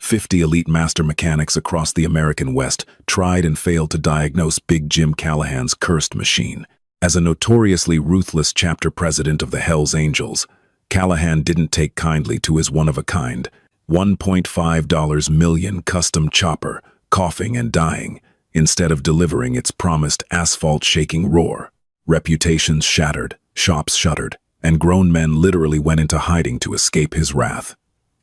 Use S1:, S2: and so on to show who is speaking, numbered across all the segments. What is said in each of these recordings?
S1: 50 elite master mechanics across the American West tried and failed to diagnose Big Jim Callahan's cursed machine. As a notoriously ruthless chapter president of the Hells Angels, Callahan didn't take kindly to his one-of-a-kind, $1.5 million custom chopper, coughing and dying, instead of delivering its promised asphalt-shaking roar. Reputations shattered, shops shuttered, and grown men literally went into hiding to escape his wrath.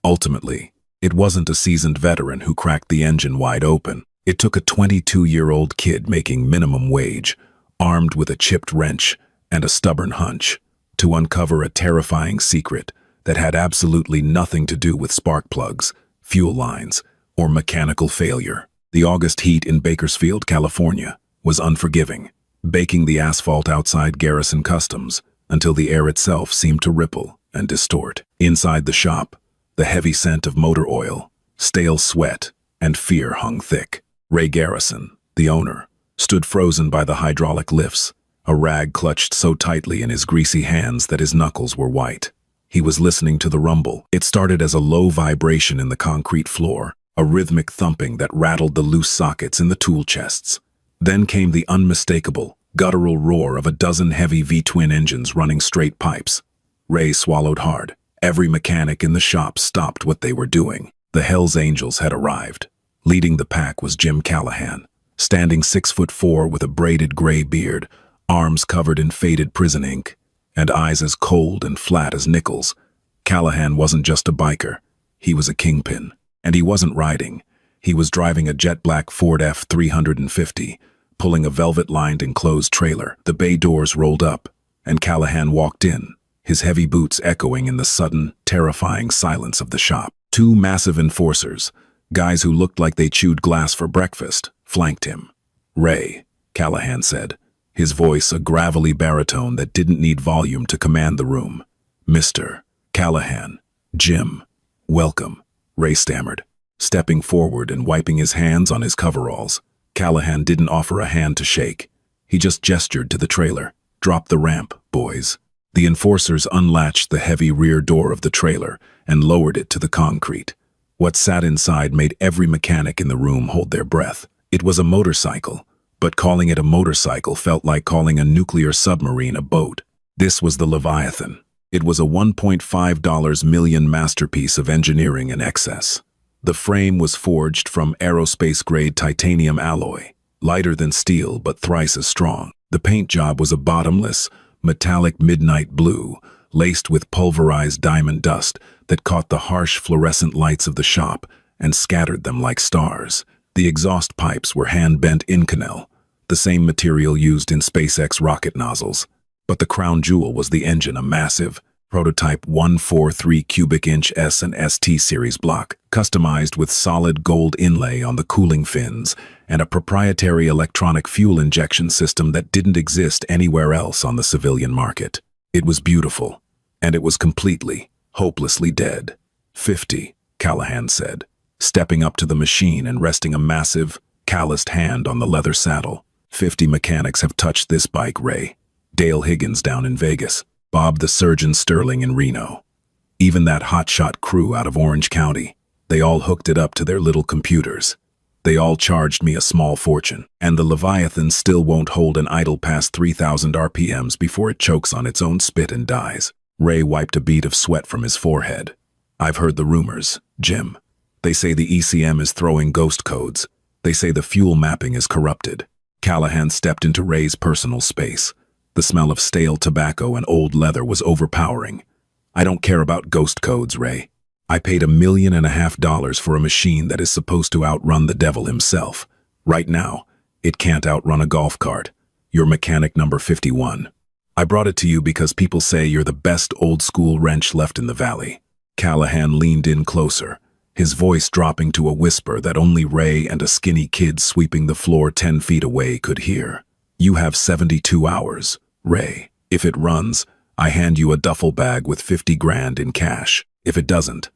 S1: Ultimately, it wasn't a seasoned veteran who cracked the engine wide open. It took a 22-year-old kid making minimum wage, armed with a chipped wrench and a stubborn hunch, to uncover a terrifying secret that had absolutely nothing to do with spark plugs, fuel lines, or mechanical failure. The August heat in Bakersfield, California, was unforgiving, baking the asphalt outside Garrison Customs until the air itself seemed to ripple and distort. Inside the shop, the heavy scent of motor oil, stale sweat, and fear hung thick. Ray Garrison, the owner, stood frozen by the hydraulic lifts, a rag clutched so tightly in his greasy hands that his knuckles were white. He was listening to the rumble. It started as a low vibration in the concrete floor, a rhythmic thumping that rattled the loose sockets in the tool chests. Then came the unmistakable, guttural roar of a dozen heavy V-twin engines running straight pipes. Ray swallowed hard. Every mechanic in the shop stopped what they were doing. The Hells Angels had arrived. Leading the pack was Jim Callahan, standing 6'4" with a braided gray beard, arms covered in faded prison ink, and eyes as cold and flat as nickels. Callahan wasn't just a biker. He was a kingpin. And he wasn't riding. He was driving a jet-black Ford F-350, pulling a velvet-lined enclosed trailer. The bay doors rolled up, and Callahan walked in, his heavy boots echoing in the sudden, terrifying silence of the shop. Two massive enforcers, guys who looked like they chewed glass for breakfast, flanked him. "Ray," Callahan said, his voice a gravelly baritone that didn't need volume to command the room. "Mr. Callahan, Jim, welcome," Ray stammered, stepping forward and wiping his hands on his coveralls. Callahan didn't offer a hand to shake. He just gestured to the trailer. "Drop the ramp, boys." The enforcers unlatched the heavy rear door of the trailer and lowered it to the concrete. What sat inside made every mechanic in the room hold their breath. It was a motorcycle, but calling it a motorcycle felt like calling a nuclear submarine a boat. This was the Leviathan. It was a $1.5 million masterpiece of engineering and excess. The frame was forged from aerospace-grade titanium alloy, lighter than steel but thrice as strong. The paint job was a bottomless, metallic midnight blue, laced with pulverized diamond dust that caught the harsh fluorescent lights of the shop and scattered them like stars. The exhaust pipes were hand-bent Inconel, the same material used in SpaceX rocket nozzles. But the crown jewel was the engine, a massive, prototype 143 cubic inch S and ST series block, customized with solid gold inlay on the cooling fins and a proprietary electronic fuel injection system that didn't exist anywhere else on the civilian market. It was beautiful, and it was completely, hopelessly dead. 50, Callahan said, stepping up to the machine and resting a massive, calloused hand on the leather saddle. 50 mechanics have touched this bike, Ray. Dale Higgins down in Vegas, Bob the Surgeon Sterling in Reno. Even that hotshot crew out of Orange County. They all hooked it up to their little computers. They all charged me a small fortune. And the Leviathan still won't hold an idle past 3,000 RPMs before it chokes on its own spit and dies. Ray wiped a bead of sweat from his forehead. "I've heard the rumors, Jim. They say the ECM is throwing ghost codes. They say the fuel mapping is corrupted." Callahan stepped into Ray's personal space. The smell of stale tobacco and old leather was overpowering. "I don't care about ghost codes, Ray. I paid $1.5 million for a machine that is supposed to outrun the devil himself. Right now, it can't outrun a golf cart. You're mechanic number 51. I brought it to you because people say you're the best old-school wrench left in the valley." Callahan leaned in closer, his voice dropping to a whisper that only Ray and a skinny kid sweeping the floor 10 feet away could hear. "You have 72 hours. Ray, if it runs, I hand you a duffel bag with 50 grand in cash. If it doesn't,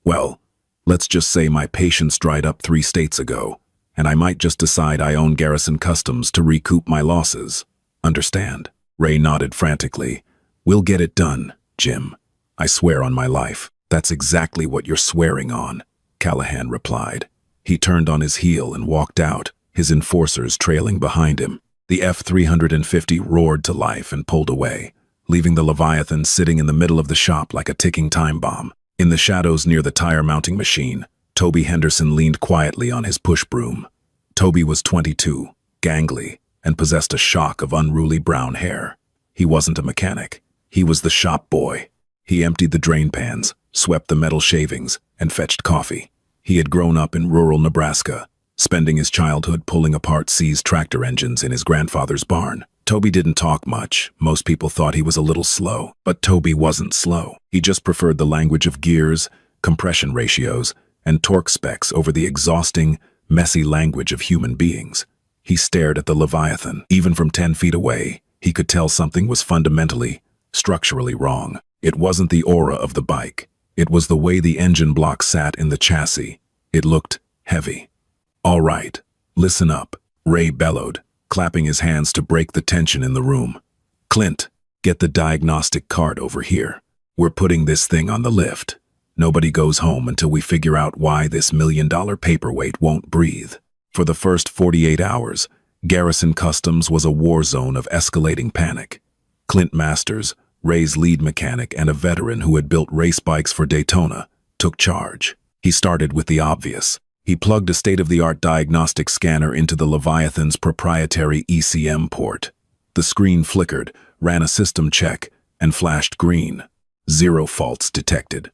S1: well, let's just say my patience dried up 3 states ago, and I might just decide I own Garrison Customs to recoup my losses. Understand?" Ray nodded frantically. "We'll get it done, Jim. I swear on my life." "That's exactly what you're swearing on. Callahan replied. He turned on his heel and walked out, his enforcers trailing behind him. The F-350 roared to life and pulled away, leaving the Leviathan sitting in the middle of the shop like a ticking time bomb. In the shadows near the tire mounting machine, Toby Henderson leaned quietly on his push broom. Toby was 22, gangly, and possessed a shock of unruly brown hair. He wasn't a mechanic. He was the shop boy. He emptied the drain pans, swept the metal shavings, and fetched coffee. He had grown up in rural Nebraska, spending his childhood pulling apart seized tractor engines in his grandfather's barn. Toby didn't talk much. Most people thought he was a little slow, but Toby wasn't slow. He just preferred the language of gears, compression ratios, and torque specs over the exhausting, messy language of human beings. He stared at the Leviathan. Even from 10 feet away, he could tell something was fundamentally, structurally wrong. It wasn't the aura of the bike. It was the way the engine block sat in the chassis. It looked heavy. "All right, listen up," Ray bellowed, clapping his hands to break the tension in the room. "Clint, get the diagnostic card over here. We're putting this thing on the lift. Nobody goes home until we figure out why this $1 million paperweight won't breathe." For the first 48 hours, Garrison Customs was a war zone of escalating panic. Clint Masters, Ray's lead mechanic and a veteran who had built race bikes for Daytona, took charge. He started with the obvious. He plugged a state-of-the-art diagnostic scanner into the Leviathan's proprietary ECM port. The screen flickered, ran a system check, and flashed green. 0 faults detected.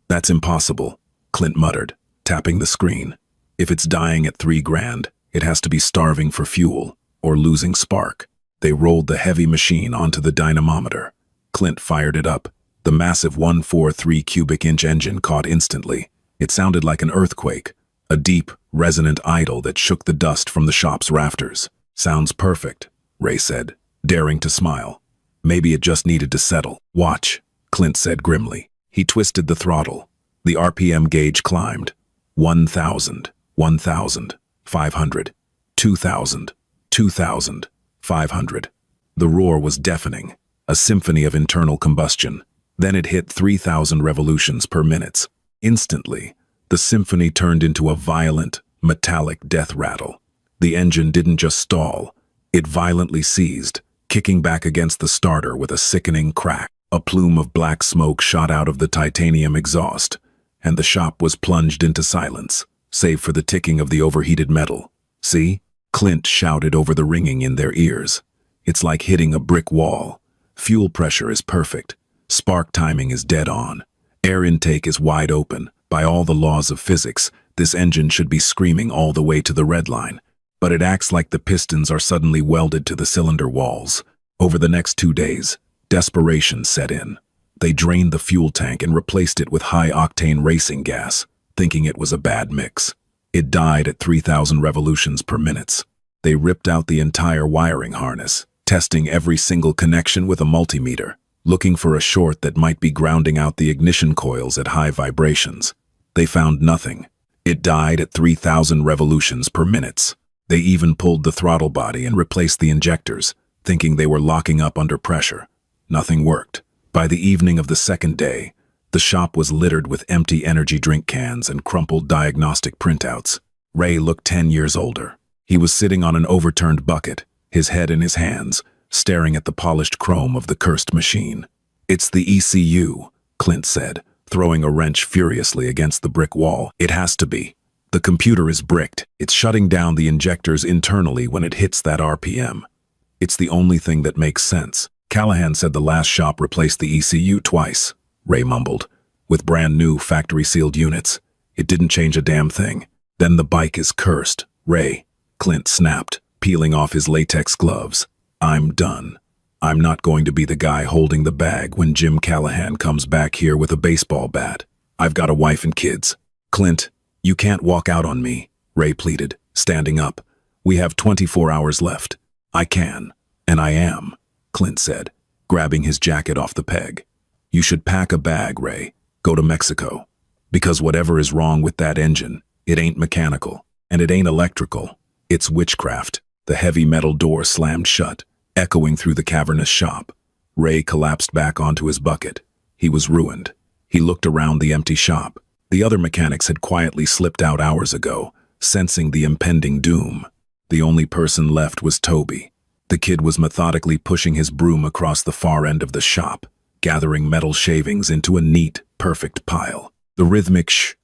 S1: "That's impossible," Clint muttered, tapping the screen. "If it's dying at $3,000, it has to be starving for fuel or losing spark." They rolled the heavy machine onto the dynamometer. Clint fired it up. The massive 143 cubic inch engine caught instantly. It sounded like an earthquake, a deep, resonant idle that shook the dust from the shop's rafters. "Sounds perfect," Ray said, daring to smile. "Maybe it just needed to settle." "Watch," Clint said grimly. He twisted the throttle. The RPM gauge climbed. 1,000, 1,000, 500, 2,000, 2,000, 500. The roar was deafening, a symphony of internal combustion. Then it hit 3,000 revolutions per minute. Instantly, the symphony turned into a violent, metallic death rattle. The engine didn't just stall, it violently seized, kicking back against the starter with a sickening crack. A plume of black smoke shot out of the titanium exhaust, and the shop was plunged into silence, save for the ticking of the overheated metal. "See?" Clint shouted over the ringing in their ears. "It's like hitting a brick wall. Fuel pressure is perfect. Spark timing is dead on. Air intake is wide open. By all the laws of physics, this engine should be screaming all the way to the red line. But it acts like the pistons are suddenly welded to the cylinder walls." Over the next 2 days, desperation set in. They drained the fuel tank and replaced it with high-octane racing gas, thinking it was a bad mix. It died at 3,000 revolutions per minute. They ripped out the entire wiring harness, testing every single connection with a multimeter, looking for a short that might be grounding out the ignition coils at high vibrations. They found nothing. It died at 3,000 revolutions per minute. They even pulled the throttle body and replaced the injectors, thinking they were locking up under pressure. Nothing worked. By the evening of the second day, the shop was littered with empty energy drink cans and crumpled diagnostic printouts. Ray looked 10 years older. He was sitting on an overturned bucket, his head in his hands, staring at the polished chrome of the cursed machine. "It's the ECU," Clint said, throwing a wrench furiously against the brick wall. "It has to be. The computer is bricked. It's shutting down the injectors internally when it hits that RPM. It's the only thing that makes sense." Callahan said the last shop replaced the ECU twice, Ray mumbled, with brand new factory-sealed units. "It didn't change a damn thing." "Then the bike is cursed, Ray," Clint snapped, peeling off his latex gloves. "I'm done. I'm not going to be the guy holding the bag when Jim Callahan comes back here with a baseball bat. I've got a wife and kids." "Clint, you can't walk out on me," Ray pleaded, standing up. "We have 24 hours left." "I can, and I am," Clint said, grabbing his jacket off the peg. "You should pack a bag, Ray. Go to Mexico. Because whatever is wrong with that engine, it ain't mechanical, and it ain't electrical. It's witchcraft." The heavy metal door slammed shut, echoing through the cavernous shop. Ray collapsed back onto his bucket. He was ruined. He looked around the empty shop. The other mechanics had quietly slipped out hours ago, sensing the impending doom. The only person left was Toby. The kid was methodically pushing his broom across the far end of the shop, gathering metal shavings into a neat, perfect pile. The rhythmic shh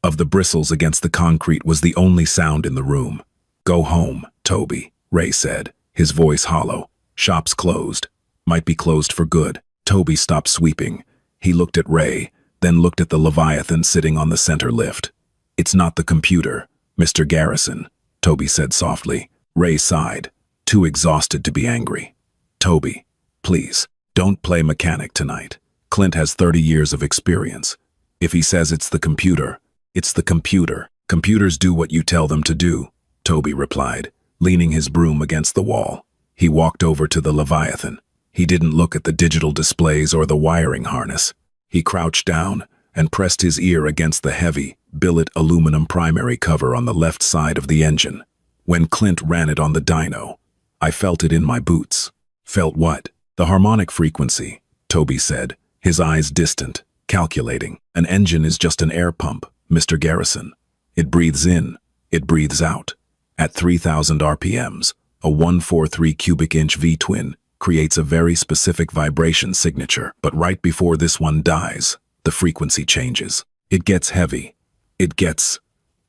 S1: of the bristles against the concrete was the only sound in the room. "Go home, Toby," Ray said, his voice hollow. "Shop's closed. Might be closed for good." Toby stopped sweeping. He looked at Ray, then looked at the Leviathan sitting on the center lift. "It's not the computer, Mr. Garrison," Toby said softly. Ray sighed, too exhausted to be angry. "Toby, please, don't play mechanic tonight. Clint has 30 years of experience. If he says it's the computer, it's the computer. Computers do what you tell them to do," Toby replied, leaning his broom against the wall. He walked over to the Leviathan. He didn't look at the digital displays or the wiring harness. He crouched down and pressed his ear against the heavy, billet aluminum primary cover on the left side of the engine. "When Clint ran it on the dyno, I felt it in my boots." "Felt what?" "The harmonic frequency," Toby said, his eyes distant, calculating. "An engine is just an air pump, Mr. Garrison. It breathes in, it breathes out. At 3,000 RPMs, a 143 cubic inch V-twin creates a very specific vibration signature, but right before this one dies, the frequency changes. It gets heavy. It gets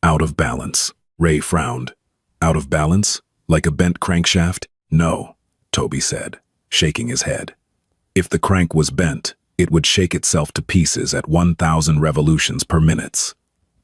S1: out of balance." Ray frowned. "Out of balance? Like a bent crankshaft?" "No," Toby said, shaking his head. "If the crank was bent, it would shake itself to pieces at 1,000 revolutions per minute.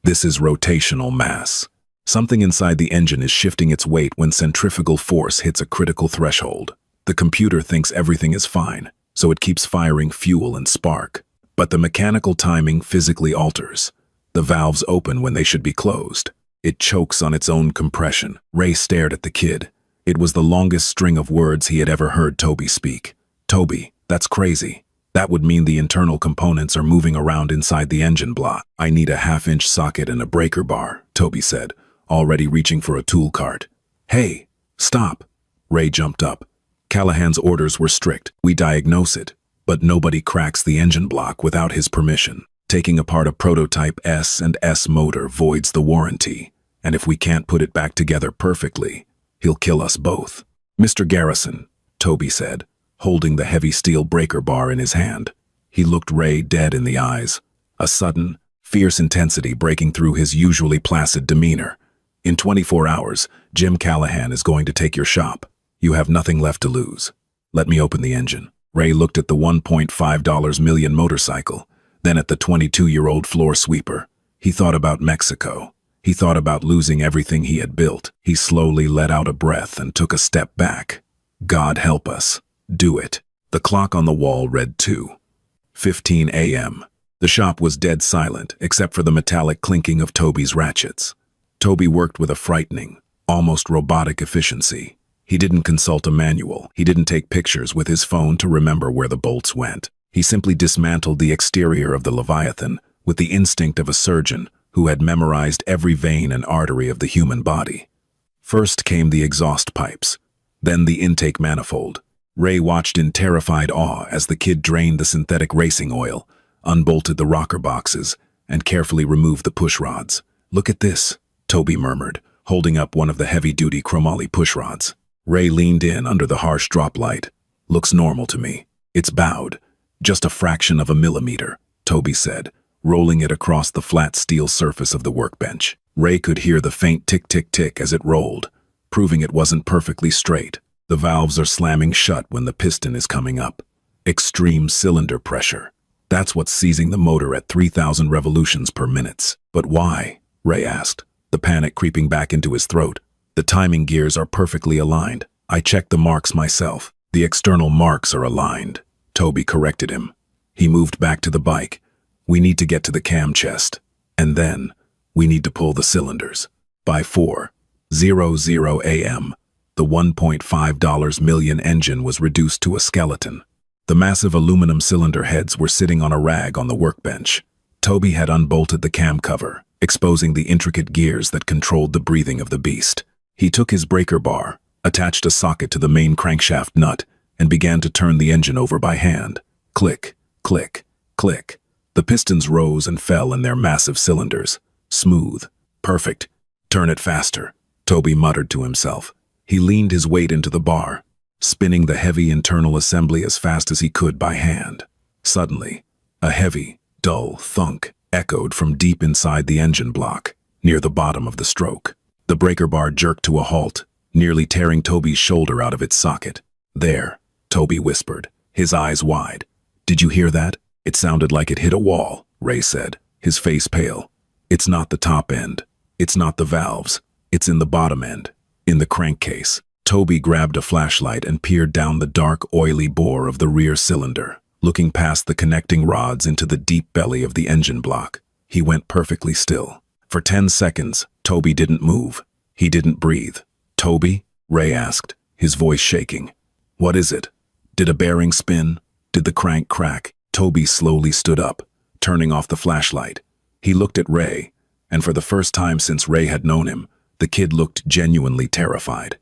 S1: This is rotational mass. Something inside the engine is shifting its weight when centrifugal force hits a critical threshold. The computer thinks everything is fine, so it keeps firing fuel and spark. But the mechanical timing physically alters. The valves open when they should be closed. It chokes on its own compression." Ray stared at the kid. It was the longest string of words he had ever heard Toby speak. "Toby, that's crazy. That would mean the internal components are moving around inside the engine block." "I need a half-inch socket and a breaker bar," Toby said, already reaching for a tool cart. "Hey, stop!" Ray jumped up. Callahan's orders were strict. "We diagnose it, but nobody cracks the engine block without his permission. Taking apart a prototype S&S motor voids the warranty, and if we can't put it back together perfectly, he'll kill us both." "Mr. Garrison," Toby said, holding the heavy steel breaker bar in his hand. He looked Ray dead in the eyes, a sudden, fierce intensity breaking through his usually placid demeanor. "In 24 hours, Jim Callahan is going to take your shop. You have nothing left to lose. Let me open the engine." Ray looked at the $1.5 million motorcycle, then at the 22-year-old floor sweeper. He thought about Mexico. He thought about losing everything he had built. He slowly let out a breath and took a step back. "God help us. Do it." The clock on the wall read 2:15 a.m. The shop was dead silent, except for the metallic clinking of Toby's ratchets. Toby worked with a frightening, almost robotic efficiency. He didn't consult a manual. He didn't take pictures with his phone to remember where the bolts went. He simply dismantled the exterior of the Leviathan with the instinct of a surgeon who had memorized every vein and artery of the human body. First came the exhaust pipes, then the intake manifold. Ray watched in terrified awe as the kid drained the synthetic racing oil, unbolted the rocker boxes, and carefully removed the push rods. "Look at this," Toby murmured, holding up one of the heavy-duty chromoly push rods. Ray leaned in under the harsh drop light. "Looks normal to me. It's bowed. Just a fraction of a millimeter," Toby said, rolling it across the flat steel surface of the workbench. Ray could hear the faint tick-tick-tick as it rolled, proving it wasn't perfectly straight. "The valves are slamming shut when the piston is coming up. Extreme cylinder pressure. That's what's seizing the motor at 3,000 revolutions per minute." "But why?" Ray asked, the panic creeping back into his throat. "The timing gears are perfectly aligned. I checked the marks myself." "The external marks are aligned," Toby corrected him. He moved back to the bike. "We need to get to the cam chest. And then, we need to pull the cylinders." By 4:00 a.m., the $1.5 million engine was reduced to a skeleton. The massive aluminum cylinder heads were sitting on a rag on the workbench. Toby had unbolted the cam cover, exposing the intricate gears that controlled the breathing of the beast. He took his breaker bar, attached a socket to the main crankshaft nut, and began to turn the engine over by hand. Click, click, click. The pistons rose and fell in their massive cylinders. Smooth. Perfect. Turn it faster, Toby muttered to himself. He leaned his weight into the bar, spinning the heavy internal assembly as fast as he could by hand. Suddenly, a heavy, dull thunk echoed from deep inside the engine block, near the bottom of the stroke. The breaker bar jerked to a halt, nearly tearing Toby's shoulder out of its socket. "There," Toby whispered, his eyes wide. "Did you hear that?" "It sounded like it hit a wall," Ray said, his face pale. "It's not the top end. It's not the valves. It's in the bottom end, in the crankcase." Toby grabbed a flashlight and peered down the dark, oily bore of the rear cylinder, looking past the connecting rods into the deep belly of the engine block. He went perfectly still. For 10 seconds, Toby didn't move. He didn't breathe. "Toby?" Ray asked, his voice shaking. "What is it? Did a bearing spin? Did the crank crack?" Toby slowly stood up, turning off the flashlight. He looked at Ray, and for the first time since Ray had known him, the kid looked genuinely terrified.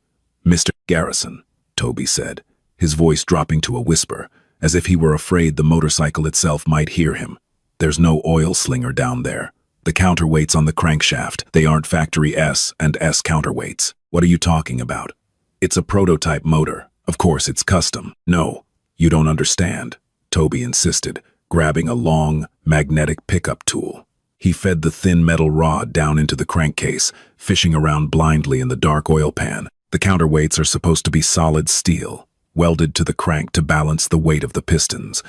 S1: "Mr. Garrison," Toby said, his voice dropping to a whisper, as if he were afraid the motorcycle itself might hear him. "There's no oil slinger down there. The counterweights on the crankshaft, they aren't factory S and S counterweights." "What are you talking about?" "It's a prototype motor. Of course, it's custom." "No, you don't understand," Toby insisted, grabbing a long, magnetic pickup tool. He fed the thin metal rod down into the crankcase, fishing around blindly in the dark oil pan. "The counterweights are supposed to be solid steel, welded to the crank to balance the weight of the pistons.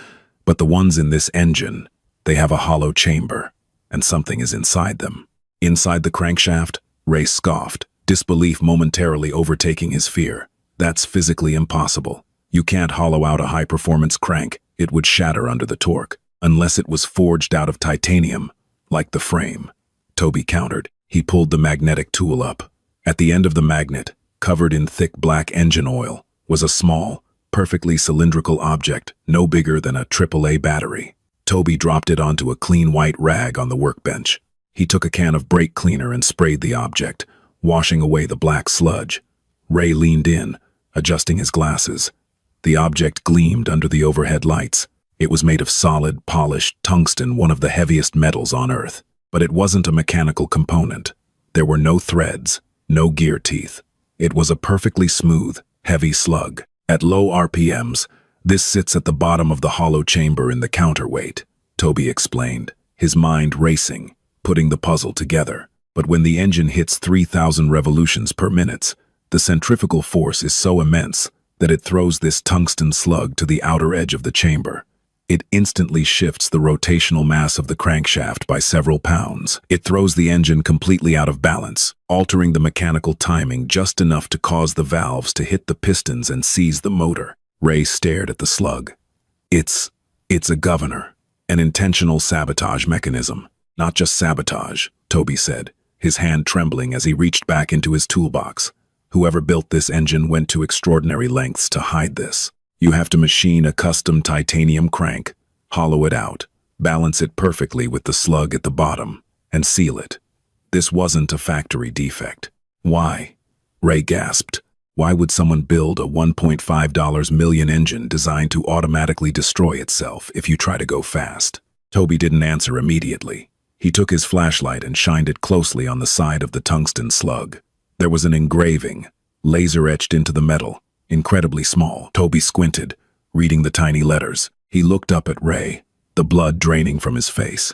S1: But the ones in this engine, they have a hollow chamber, and something is inside them." "Inside the crankshaft?" Ray scoffed, disbelief momentarily overtaking his fear. "That's physically impossible. You can't hollow out a high-performance crank. It would shatter under the torque, unless it was forged out of titanium, like the frame." Toby countered. He pulled the magnetic tool up. At the end of the magnet, covered in thick black engine oil, was a small, perfectly cylindrical object, no bigger than a AAA battery. Toby dropped it onto a clean white rag on the workbench. He took a can of brake cleaner and sprayed the object, washing away the black sludge. Ray leaned in, adjusting his glasses. The object gleamed under the overhead lights. It was made of solid, polished tungsten, one of the heaviest metals on Earth. But it wasn't a mechanical component. There were no threads, no gear teeth. It was a perfectly smooth, heavy slug. At low RPMs, this sits at the bottom of the hollow chamber in the counterweight, Toby explained, his mind racing, putting the puzzle together. But when the engine hits 3,000 revolutions per minute, the centrifugal force is so immense that it throws this tungsten slug to the outer edge of the chamber. It instantly shifts the rotational mass of the crankshaft by several pounds. It throws the engine completely out of balance, altering the mechanical timing just enough to cause the valves to hit the pistons and seize the motor. Ray stared at the slug. It's a governor, an intentional sabotage mechanism." "Not just sabotage," Toby said, his hand trembling as he reached back into his toolbox. "Whoever built this engine went to extraordinary lengths to hide this. You have to machine a custom titanium crank, hollow it out, balance it perfectly with the slug at the bottom, and seal it. This wasn't a factory defect." "Why?" Ray gasped. "Why would someone build a $1.5 million engine designed to automatically destroy itself if you try to go fast?" Toby didn't answer immediately. He took his flashlight and shined it closely on the side of the tungsten slug. There was an engraving, laser-etched into the metal, incredibly small. Toby squinted, reading the tiny letters. He looked up at Ray, the blood draining from his face.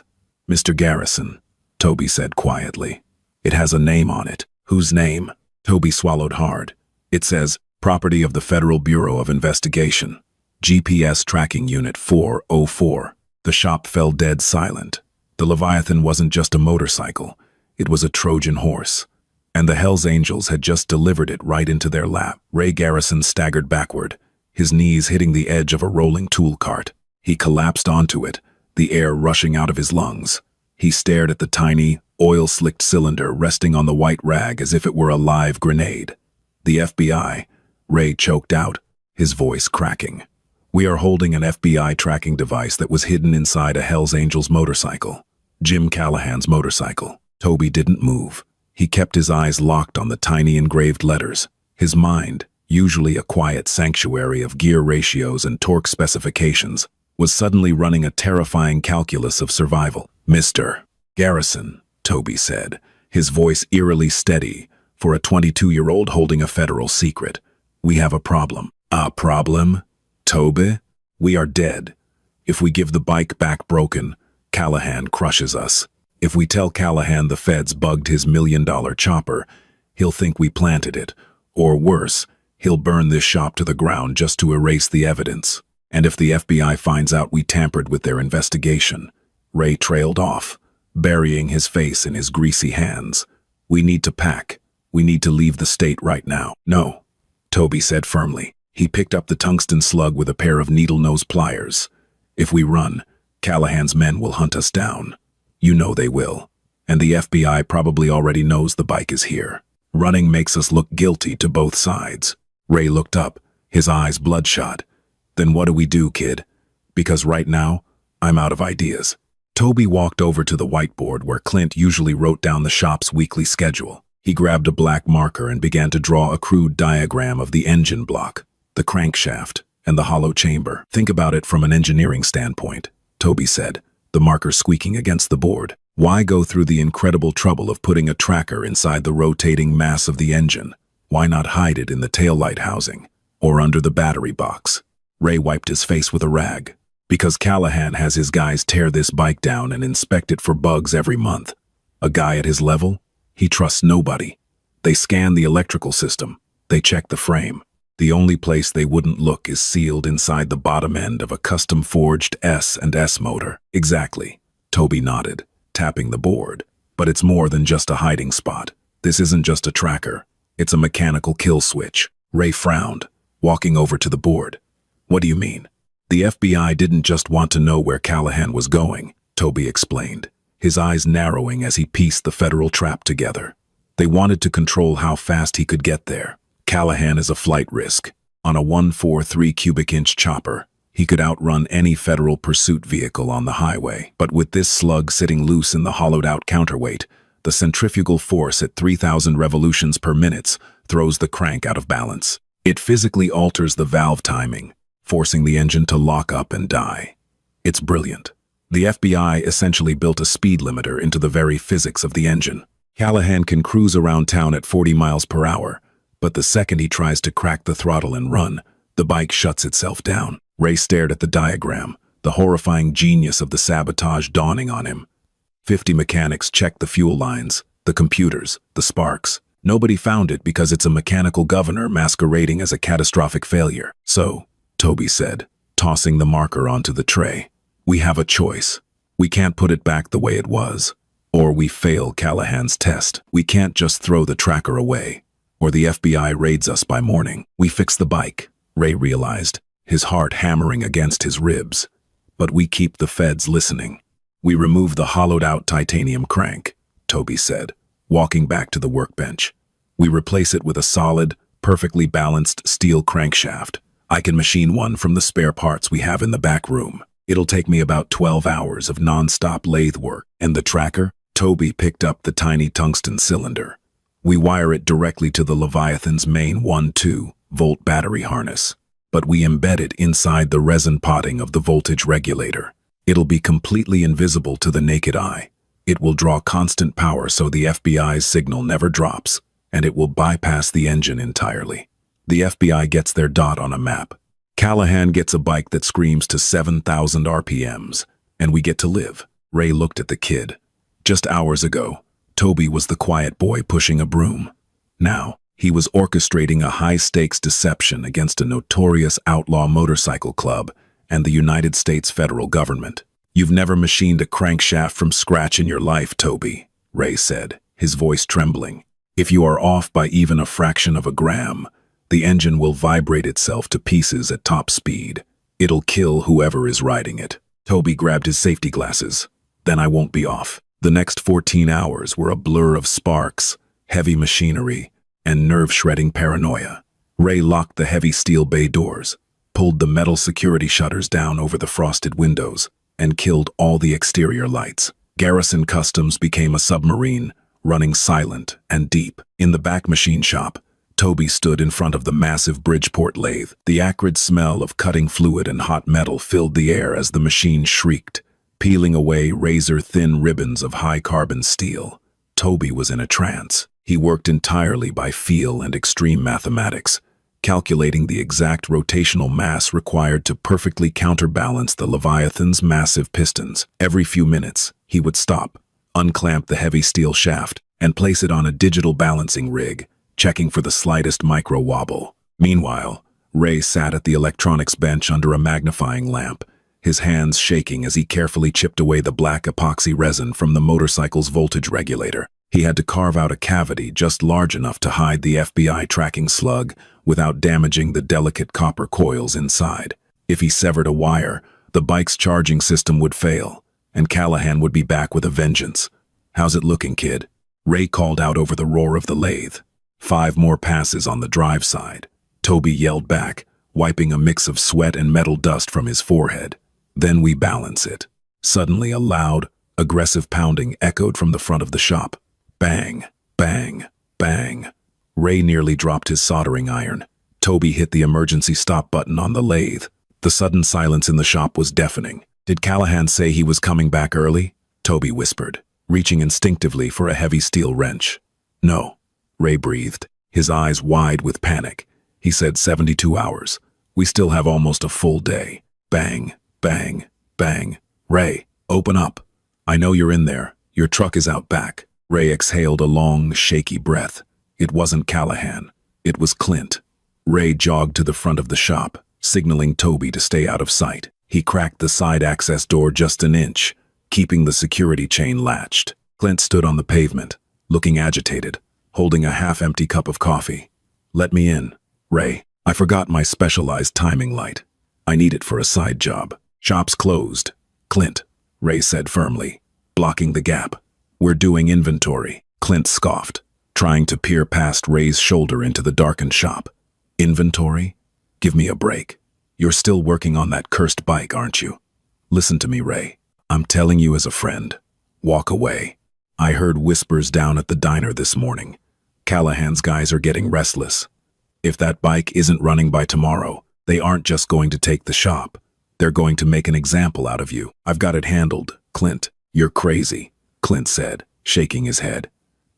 S1: "Mr. Garrison," Toby said quietly. "It has a name on it." "Whose name?" Toby swallowed hard. "It says, Property of the Federal Bureau of Investigation. GPS Tracking Unit 404. The shop fell dead silent. The Leviathan wasn't just a motorcycle. It was a Trojan horse. And the Hells Angels had just delivered it right into their lap. Ray Garrison staggered backward, his knees hitting the edge of a rolling tool cart. He collapsed onto it, the air rushing out of his lungs. He stared at the tiny, oil-slicked cylinder resting on the white rag as if it were a live grenade. "The FBI," Ray choked out, his voice cracking. "We are holding an FBI tracking device that was hidden inside a Hells Angels motorcycle. Jim Callahan's motorcycle." Toby didn't move. He kept his eyes locked on the tiny engraved letters. His mind, usually a quiet sanctuary of gear ratios and torque specifications, was suddenly running a terrifying calculus of survival. "Mr. Garrison," Toby said, his voice eerily steady for a 22-year-old holding a federal secret. "We have a problem." "A problem? Toby? We are dead. If we give the bike back broken, Callahan crushes us. If we tell Callahan the feds bugged his $1 million chopper, he'll think we planted it. Or worse, he'll burn this shop to the ground just to erase the evidence. And if the FBI finds out we tampered with their investigation..." Ray trailed off, burying his face in his greasy hands. "We need to pack. We need to leave the state right now." "No," Toby said firmly. He picked up the tungsten slug with a pair of needle-nose pliers. "If we run, Callahan's men will hunt us down. You know they will. And the FBI probably already knows the bike is here. Running makes us look guilty to both sides." Ray looked up, his eyes bloodshot. "Then what do we do, kid? Because right now, I'm out of ideas." Toby walked over to the whiteboard where Clint usually wrote down the shop's weekly schedule. He grabbed a black marker and began to draw a crude diagram of the engine block, the crankshaft, and the hollow chamber. "Think about it from an engineering standpoint," Toby said, the marker squeaking against the board. "Why go through the incredible trouble of putting a tracker inside the rotating mass of the engine? Why not hide it in the taillight housing or under the battery box?" Ray wiped his face with a rag. "Because Callahan has his guys tear this bike down and inspect it for bugs every month. A guy at his level? He trusts nobody. They scan the electrical system. They check the frame. The only place they wouldn't look is sealed inside the bottom end of a custom-forged S&S motor." "Exactly," Toby nodded, tapping the board. "But it's more than just a hiding spot. This isn't just a tracker. It's a mechanical kill switch." Ray frowned, walking over to the board. "What do you mean?" "The FBI didn't just want to know where Callahan was going," Toby explained, his eyes narrowing as he pieced the federal trap together. "They wanted to control how fast he could get there. Callahan is a flight risk. On a 143 cubic inch chopper, he could outrun any federal pursuit vehicle on the highway. But with this slug sitting loose in the hollowed-out counterweight, the centrifugal force at 3,000 revolutions per minute throws the crank out of balance. It physically alters the valve timing, forcing the engine to lock up and die. It's brilliant. The FBI essentially built a speed limiter into the very physics of the engine. Callahan can cruise around town at 40 miles per hour, but the second he tries to crack the throttle and run, the bike shuts itself down." Ray stared at the diagram, the horrifying genius of the sabotage dawning on him. 50 mechanics checked the fuel lines, the computers, the sparks. Nobody found it because it's a mechanical governor masquerading as a catastrophic failure. "So," Toby said, tossing the marker onto the tray, "we have a choice. We can't put it back the way it was, or we fail Callahan's test. We can't just throw the tracker away, or the FBI raids us by morning. We fix the bike," Ray realized, his heart hammering against his ribs. "But we keep the feds listening. We remove the hollowed-out titanium crank," Toby said, walking back to the workbench. "We replace it with a solid, perfectly balanced steel crankshaft. I can machine one from the spare parts we have in the back room. It'll take me about 12 hours of non-stop lathe work. And the tracker?" Toby picked up the tiny tungsten cylinder. "We wire it directly to the Leviathan's main 1-2-volt battery harness, but we embed it inside the resin potting of the voltage regulator. It'll be completely invisible to the naked eye. It will draw constant power so the FBI's signal never drops, and it will bypass the engine entirely. The FBI gets their dot on a map. Callahan gets a bike that screams to 7,000 RPMs, and we get to live." Ray looked at the kid. Just hours ago, Toby was the quiet boy pushing a broom. Now, he was orchestrating a high-stakes deception against a notorious outlaw motorcycle club and the United States federal government. "You've never machined a crankshaft from scratch in your life, Toby," Ray said, his voice trembling. "If you are off by even a fraction of a gram, the engine will vibrate itself to pieces at top speed. It'll kill whoever is riding it." Toby grabbed his safety glasses. "Then I won't be off." The next 14 hours were a blur of sparks, heavy machinery, and nerve-shredding paranoia. Ray locked the heavy steel bay doors, pulled the metal security shutters down over the frosted windows, and killed all the exterior lights. Garrison Customs became a submarine, running silent and deep. In the back machine shop, Toby stood in front of the massive Bridgeport lathe. The acrid smell of cutting fluid and hot metal filled the air as the machine shrieked, peeling away razor-thin ribbons of high-carbon steel. Toby was in a trance. He worked entirely by feel and extreme mathematics, calculating the exact rotational mass required to perfectly counterbalance the Leviathan's massive pistons. Every few minutes, he would stop, unclamp the heavy steel shaft, and place it on a digital balancing rig, checking for the slightest micro-wobble. Meanwhile, Ray sat at the electronics bench under a magnifying lamp, his hands shaking as he carefully chipped away the black epoxy resin from the motorcycle's voltage regulator. He had to carve out a cavity just large enough to hide the FBI tracking slug without damaging the delicate copper coils inside. If he severed a wire, the bike's charging system would fail, and Callahan would be back with a vengeance. "How's it looking, kid?" Ray called out over the roar of the lathe. 5 more passes on the drive side. Toby yelled back, wiping a mix of sweat and metal dust from his forehead. "Then we balance it." Suddenly a loud, aggressive pounding echoed from the front of the shop. Bang, bang, bang. Ray nearly dropped his soldering iron. Toby hit the emergency stop button on the lathe. The sudden silence in the shop was deafening. "Did Callahan say he was coming back early?" Toby whispered, reaching instinctively for a heavy steel wrench. "No," Ray breathed, his eyes wide with panic. He said 72 hours. "We still have almost a full day." Bang, bang, bang. "Ray, open up. I know you're in there. Your truck is out back." Ray exhaled a long, shaky breath. It wasn't Callahan. It was Clint. Ray jogged to the front of the shop, signaling Toby to stay out of sight. He cracked the side access door just an inch, keeping the security chain latched. Clint stood on the pavement, looking agitated, holding a half-empty cup of coffee. "Let me in, Ray. I forgot my specialized timing light. I need it for a side job." "Shop's closed, Clint," Ray said firmly, blocking the gap. "We're doing inventory," Clint scoffed, trying to peer past Ray's shoulder into the darkened shop. "Inventory? Give me a break. You're still working on that cursed bike, aren't you? Listen to me, Ray. I'm telling you as a friend. Walk away. I heard whispers down at the diner this morning. Callahan's guys are getting restless. If that bike isn't running by tomorrow, they aren't just going to take the shop. They're going to make an example out of you. I've got it handled, Clint." "You're crazy," Clint said, shaking his head.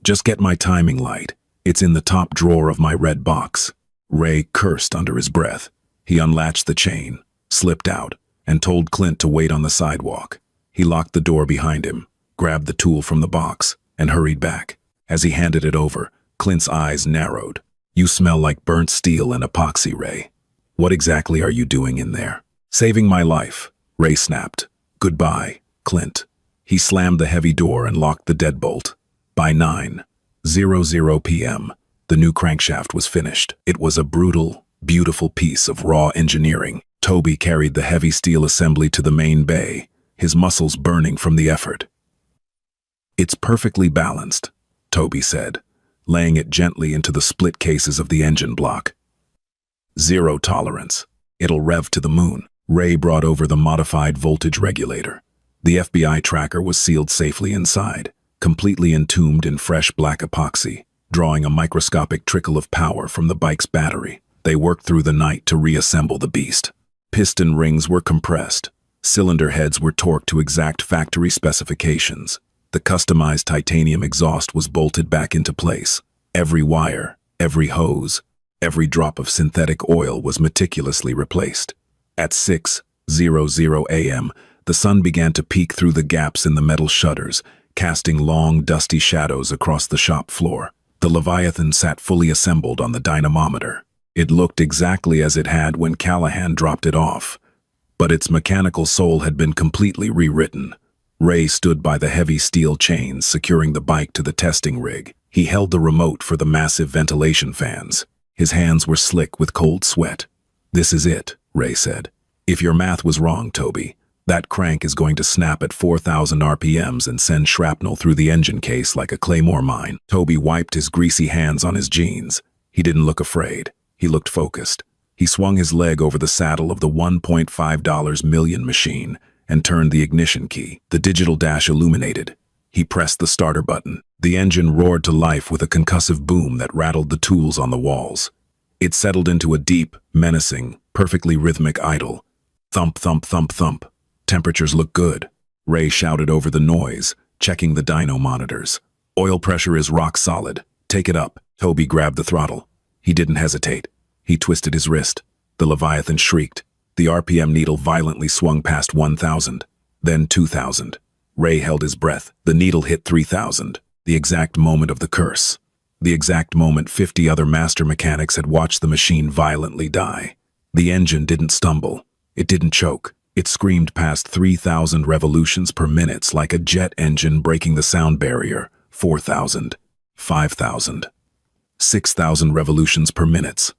S1: "Just get my timing light. It's in the top drawer of my red box." Ray cursed under his breath. He unlatched the chain, slipped out, and told Clint to wait on the sidewalk. He locked the door behind him, grabbed the tool from the box, and hurried back. As he handed it over, Clint's eyes narrowed. "You smell like burnt steel and epoxy, Ray. What exactly are you doing in there?" "Saving my life," Ray snapped. "Goodbye, Clint." He slammed the heavy door and locked the deadbolt. By 9:00 p.m., the new crankshaft was finished. It was a brutal, beautiful piece of raw engineering. Toby carried the heavy steel assembly to the main bay, his muscles burning from the effort. "It's perfectly balanced," Toby said, laying it gently into the split cases of the engine block. "Zero tolerance. It'll rev to the moon." Ray brought over the modified voltage regulator. The FBI tracker was sealed safely inside, completely entombed in fresh black epoxy, drawing a microscopic trickle of power from the bike's battery. They worked through the night to reassemble the beast. Piston rings were compressed. Cylinder heads were torqued to exact factory specifications. The customized titanium exhaust was bolted back into place. Every wire, every hose, every drop of synthetic oil was meticulously replaced. At 6:00 a.m., the sun began to peek through the gaps in the metal shutters, casting long, dusty shadows across the shop floor. The Leviathan sat fully assembled on the dynamometer. It looked exactly as it had when Callahan dropped it off, but its mechanical soul had been completely rewritten. Ray stood by the heavy steel chains securing the bike to the testing rig. He held the remote for the massive ventilation fans. His hands were slick with cold sweat. "This is it," Ray said. "If your math was wrong, Toby, that crank is going to snap at 4,000 RPMs and send shrapnel through the engine case like a claymore mine." Toby wiped his greasy hands on his jeans. He didn't look afraid. He looked focused. He swung his leg over the saddle of the $1.5 million machine and turned the ignition key. The digital dash illuminated. He pressed the starter button. The engine roared to life with a concussive boom that rattled the tools on the walls. It settled into a deep, menacing, perfectly rhythmic idle. Thump, thump, thump, thump. Temperatures look good. Ray shouted over the noise, checking the dyno monitors. Oil pressure is rock solid. Take it up. Toby grabbed the throttle. He didn't hesitate. He twisted his wrist. The Leviathan shrieked. The RPM needle violently swung past 1,000, then 2,000. Ray held his breath. The needle hit 3,000. The exact moment of the curse. The exact moment 50 other master mechanics had watched the machine violently die. The engine didn't stumble. It didn't choke. It screamed past 3,000 revolutions per minute like a jet engine breaking the sound barrier. 4,000. 5,000. 6,000 revolutions per minute.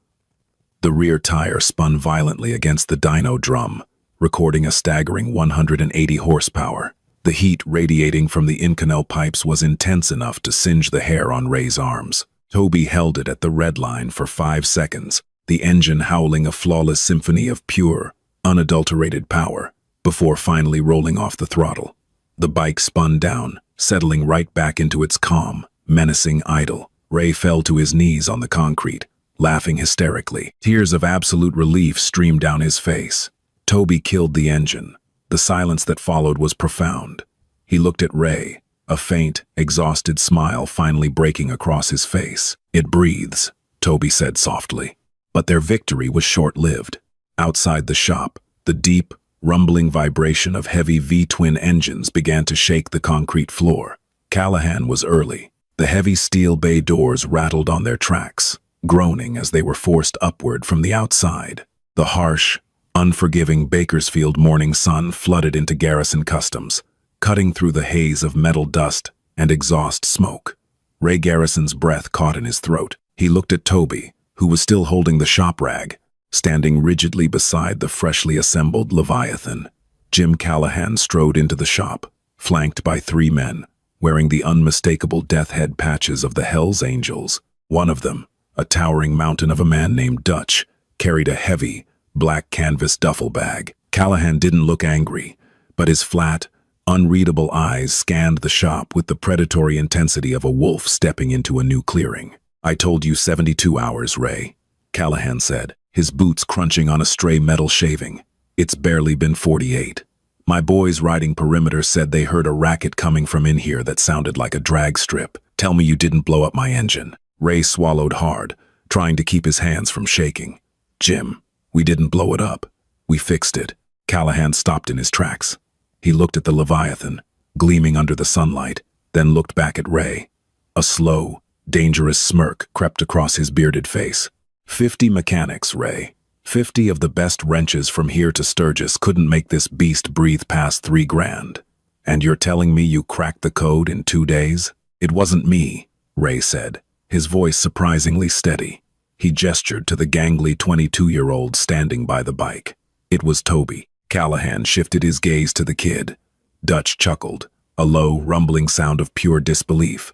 S1: The rear tire spun violently against the dyno drum, recording a staggering 180 horsepower. The heat radiating from the Inconel pipes was intense enough to singe the hair on Ray's arms. Toby held it at the red line for 5 seconds, the engine howling a flawless symphony of pure, unadulterated power, before finally rolling off the throttle. The bike spun down, settling right back into its calm, menacing idle. Ray fell to his knees on the concrete, laughing hysterically. Tears of absolute relief streamed down his face. Toby killed the engine. The silence that followed was profound. He looked at Ray, a faint, exhausted smile finally breaking across his face. "It breathes," Toby said softly. But their victory was short-lived. Outside the shop, the deep, rumbling vibration of heavy V-twin engines began to shake the concrete floor. Callahan was early. The heavy steel bay doors rattled on their tracks, groaning as they were forced upward from the outside. The harsh, unforgiving Bakersfield morning sun flooded into Garrison Customs, cutting through the haze of metal dust and exhaust smoke. Ray Garrison's breath caught in his throat. He looked at Toby, who was still holding the shop rag, standing rigidly beside the freshly assembled Leviathan. Jim Callahan strode into the shop, flanked by 3 men, wearing the unmistakable death head patches of the Hells Angels. One of them, a towering mountain of a man named Dutch, carried a heavy, black canvas duffel bag. Callahan didn't look angry, but his flat, unreadable eyes scanned the shop with the predatory intensity of a wolf stepping into a new clearing. "I told you 72 hours, Ray," Callahan said, his boots crunching on a stray metal shaving. "It's barely been 48. My boys riding perimeter said they heard a racket coming from in here that sounded like a drag strip. Tell me you didn't blow up my engine." Ray swallowed hard, trying to keep his hands from shaking. "Jim, we didn't blow it up. We fixed it." Callahan stopped in his tracks. He looked at the Leviathan, gleaming under the sunlight, then looked back at Ray. A slow, dangerous smirk crept across his bearded face. 50 mechanics, Ray. 50 of the best wrenches from here to Sturgis couldn't make this beast breathe past 3 grand. And you're telling me you cracked the code in 2 days? "It wasn't me," Ray said, his voice surprisingly steady. He gestured to the gangly 22-year-old standing by the bike. "It was Toby." Callahan shifted his gaze to the kid. Dutch chuckled, a low, rumbling sound of pure disbelief.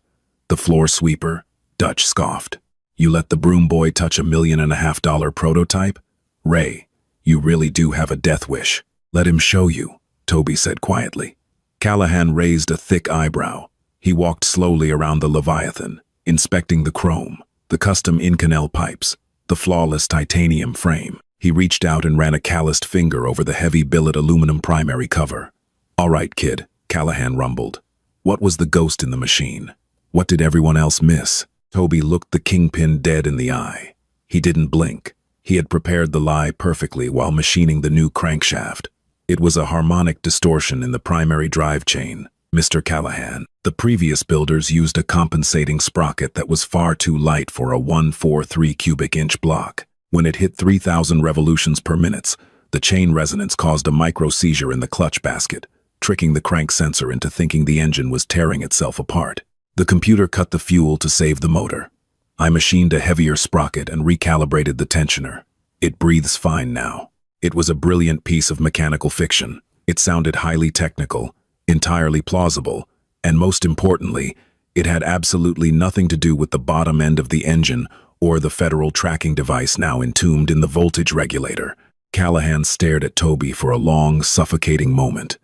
S1: The floor sweeper, Dutch scoffed. "You let the broom boy touch $1.5 million prototype? Ray, you really do have a death wish." "Let him show you," Toby said quietly. Callahan raised a thick eyebrow. He walked slowly around the Leviathan, inspecting the chrome, the custom Inconel pipes, the flawless titanium frame. He reached out and ran a calloused finger over the heavy billet aluminum primary cover. "All right, kid," Callahan rumbled. "What was the ghost in the machine? What did everyone else miss?" Toby looked the kingpin dead in the eye. He didn't blink. He had prepared the lie perfectly while machining the new crankshaft. It was a harmonic distortion in the primary drive chain, Mr. Callahan. The previous builders used a compensating sprocket that was far too light for a 143 cubic inch block. When it hit 3,000 revolutions per minute, the chain resonance caused a micro-seizure in the clutch basket, tricking the crank sensor into thinking the engine was tearing itself apart. The computer cut the fuel to save the motor. I machined a heavier sprocket and recalibrated the tensioner. It breathes fine now. It was a brilliant piece of mechanical fiction. It sounded highly technical, entirely plausible, and most importantly, it had absolutely nothing to do with the bottom end of the engine or the federal tracking device now entombed in the voltage regulator. Callahan stared at Toby for a long, suffocating moment.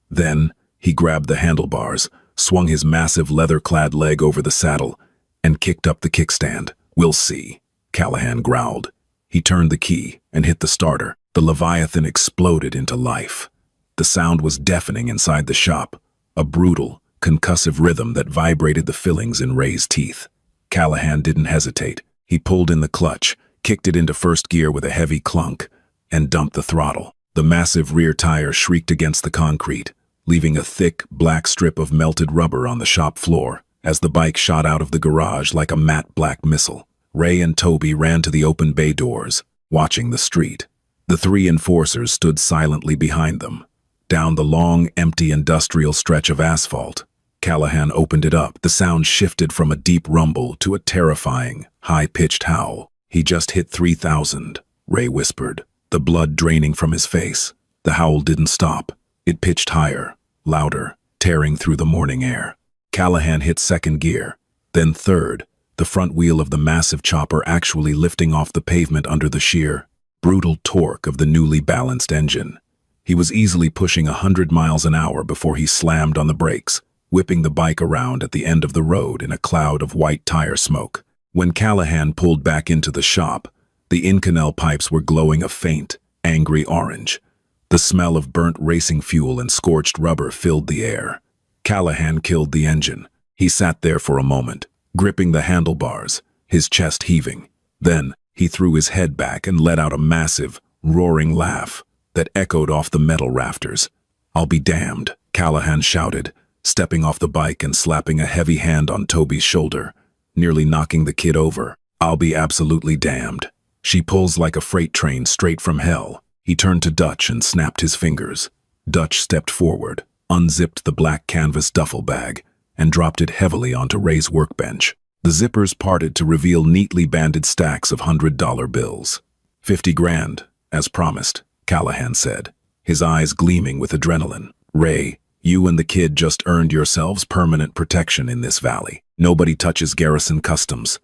S1: Then, he grabbed the handlebars, swung his massive leather-clad leg over the saddle, and kicked up the kickstand. "We'll see," Callahan growled. He turned the key and hit the starter. The Leviathan exploded into life. The sound was deafening inside the shop, a brutal, concussive rhythm that vibrated the fillings in Ray's teeth. Callahan didn't hesitate. He pulled in the clutch, kicked it into first gear with a heavy clunk, and dumped the throttle. The massive rear tire shrieked against the concrete, leaving a thick, black strip of melted rubber on the shop floor as the bike shot out of the garage like a matte black missile. Ray and Toby ran to the open bay doors, watching the street. The three enforcers stood silently behind them. Down the long, empty industrial stretch of asphalt, Callahan opened it up. The sound shifted from a deep rumble to a terrifying, high-pitched howl. "He just hit 3,000, Ray whispered, the blood draining from his face. The howl didn't stop. It pitched higher, louder, tearing through the morning air. Callahan hit second gear, then third, the front wheel of the massive chopper actually lifting off the pavement under the sheer, brutal torque of the newly balanced engine. He was easily pushing 100 miles an hour before he slammed on the brakes, whipping the bike around at the end of the road in a cloud of white tire smoke. When Callahan pulled back into the shop, the Inconel pipes were glowing a faint, angry orange. The smell of burnt racing fuel and scorched rubber filled the air. Callahan killed the engine. He sat there for a moment, gripping the handlebars, his chest heaving. Then, he threw his head back and let out a massive, roaring laugh that echoed off the metal rafters. "I'll be damned," Callahan shouted, stepping off the bike and slapping a heavy hand on Toby's shoulder, nearly knocking the kid over. "I'll be absolutely damned. She pulls like a freight train straight from hell." He turned to Dutch and snapped his fingers. Dutch stepped forward, unzipped the black canvas duffel bag, and dropped it heavily onto Ray's workbench. The zippers parted to reveal neatly banded stacks of $100 bills. "50 grand, as promised," Callahan said, his eyes gleaming with adrenaline. "Ray, you and the kid just earned yourselves permanent protection in this valley. Nobody touches Garrison Customs.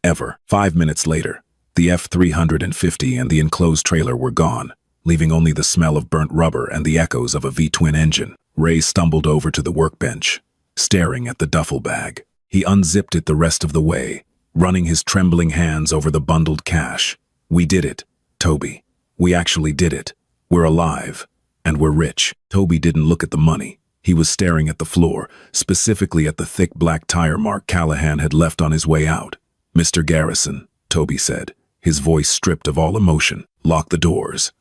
S1: Ever." 5 minutes later, the F-350 and the enclosed trailer were gone, leaving only the smell of burnt rubber and the echoes of a V-twin engine. Ray stumbled over to the workbench, staring at the duffel bag. He unzipped it the rest of the way, running his trembling hands over the bundled cash. "We did it, Toby. We actually did it. We're alive, and we're rich." Toby didn't look at the money. He was staring at the floor, specifically at the thick black tire mark Callahan had left on his way out. "Mr. Garrison," Toby said, his voice stripped of all emotion, "lock the doors.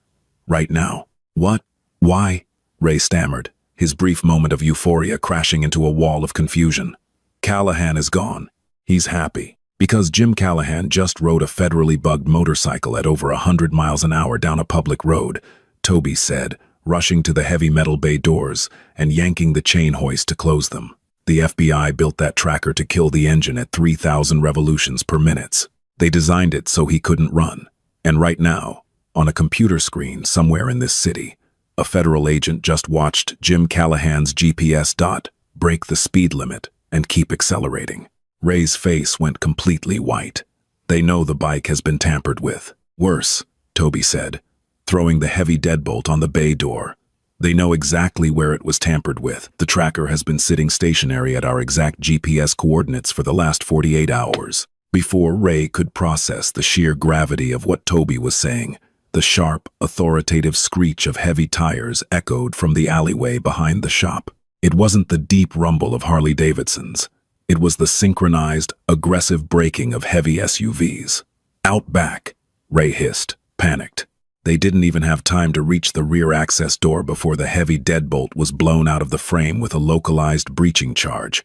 S1: Right now." "What? Why?" Ray stammered, his brief moment of euphoria crashing into a wall of confusion. "Callahan is gone. He's happy. Because Jim Callahan just rode a federally bugged motorcycle at over 100 miles an hour down a public road," Toby said, rushing to the heavy metal bay doors and yanking the chain hoist to close them. "The FBI built that tracker to kill the engine at 3,000 revolutions per minute. They designed it so he couldn't run. And right now, on a computer screen somewhere in this city, a federal agent just watched Jim Callahan's GPS dot break the speed limit and keep accelerating." Ray's face went completely white. "They know the bike has been tampered with. Worse," Toby said, throwing the heavy deadbolt on the bay door. "They know exactly where it was tampered with. The tracker has been sitting stationary at our exact GPS coordinates for the last 48 hours. Before Ray could process the sheer gravity of what Toby was saying, the sharp, authoritative screech of heavy tires echoed from the alleyway behind the shop. It wasn't the deep rumble of Harley Davidsons. It was the synchronized, aggressive braking of heavy SUVs. "Out back," Ray hissed, panicked. They didn't even have time to reach the rear access door before the heavy deadbolt was blown out of the frame with a localized breaching charge.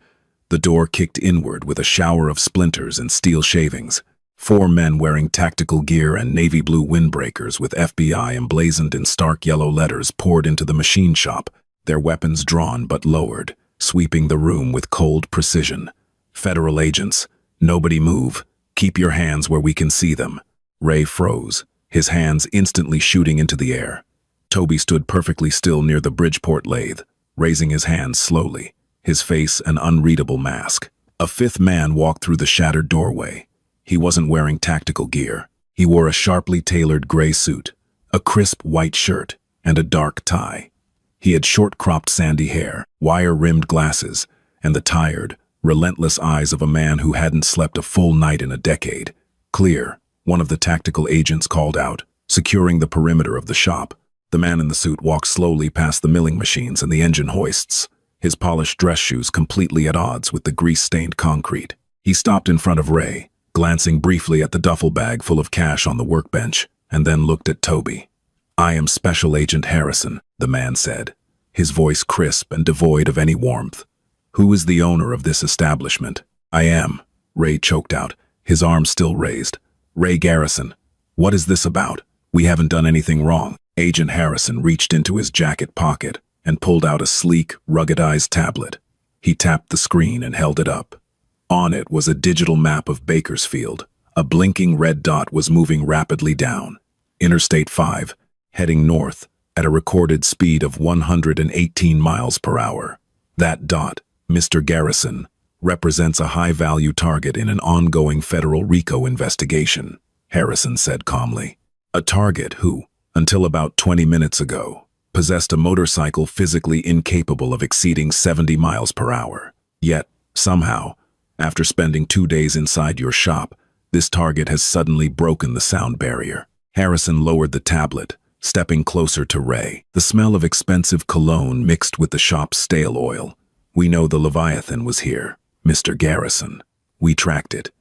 S1: The door kicked inward with a shower of splinters and steel shavings. 4 men wearing tactical gear and navy blue windbreakers with FBI emblazoned in stark yellow letters poured into the machine shop, their weapons drawn but lowered, sweeping the room with cold precision. "Federal agents, nobody move. Keep your hands where we can see them." Ray froze, his hands instantly shooting into the air. Toby stood perfectly still near the Bridgeport lathe, raising his hands slowly, his face an unreadable mask. A 5th man walked through the shattered doorway. He wasn't wearing tactical gear. He wore a sharply tailored gray suit, a crisp white shirt, and a dark tie. He had short-cropped sandy hair, wire-rimmed glasses, and the tired, relentless eyes of a man who hadn't slept a full night in a decade. "Clear," one of the tactical agents called out, securing the perimeter of the shop. The man in the suit walked slowly past the milling machines and the engine hoists, his polished dress shoes completely at odds with the grease-stained concrete. He stopped in front of Ray, glancing briefly at the duffel bag full of cash on the workbench, and then looked at Toby. "I am Special Agent Harrison," the man said, his voice crisp and devoid of any warmth. "Who is the owner of this establishment?" "I am," Ray choked out, his arm still raised. "Ray Garrison. What is this about? We haven't done anything wrong." Agent Harrison reached into his jacket pocket and pulled out a sleek, ruggedized tablet. He tapped the screen and held it up. On it was a digital map of Bakersfield. A blinking red dot was moving rapidly down. Interstate 5, heading north at a recorded speed of 118 miles per hour. That dot, Mr. Garrison, represents a high-value target in an ongoing federal RICO investigation, Harrison said calmly. A target who, until about 20 minutes ago, possessed a motorcycle physically incapable of exceeding 70 miles per hour. Yet, somehow, after spending 2 days inside your shop, this target has suddenly broken the sound barrier. Harrison lowered the tablet, stepping closer to Ray. The smell of expensive cologne mixed with the shop's stale oil. "We know the Leviathan was here, Mr. Garrison. We tracked it.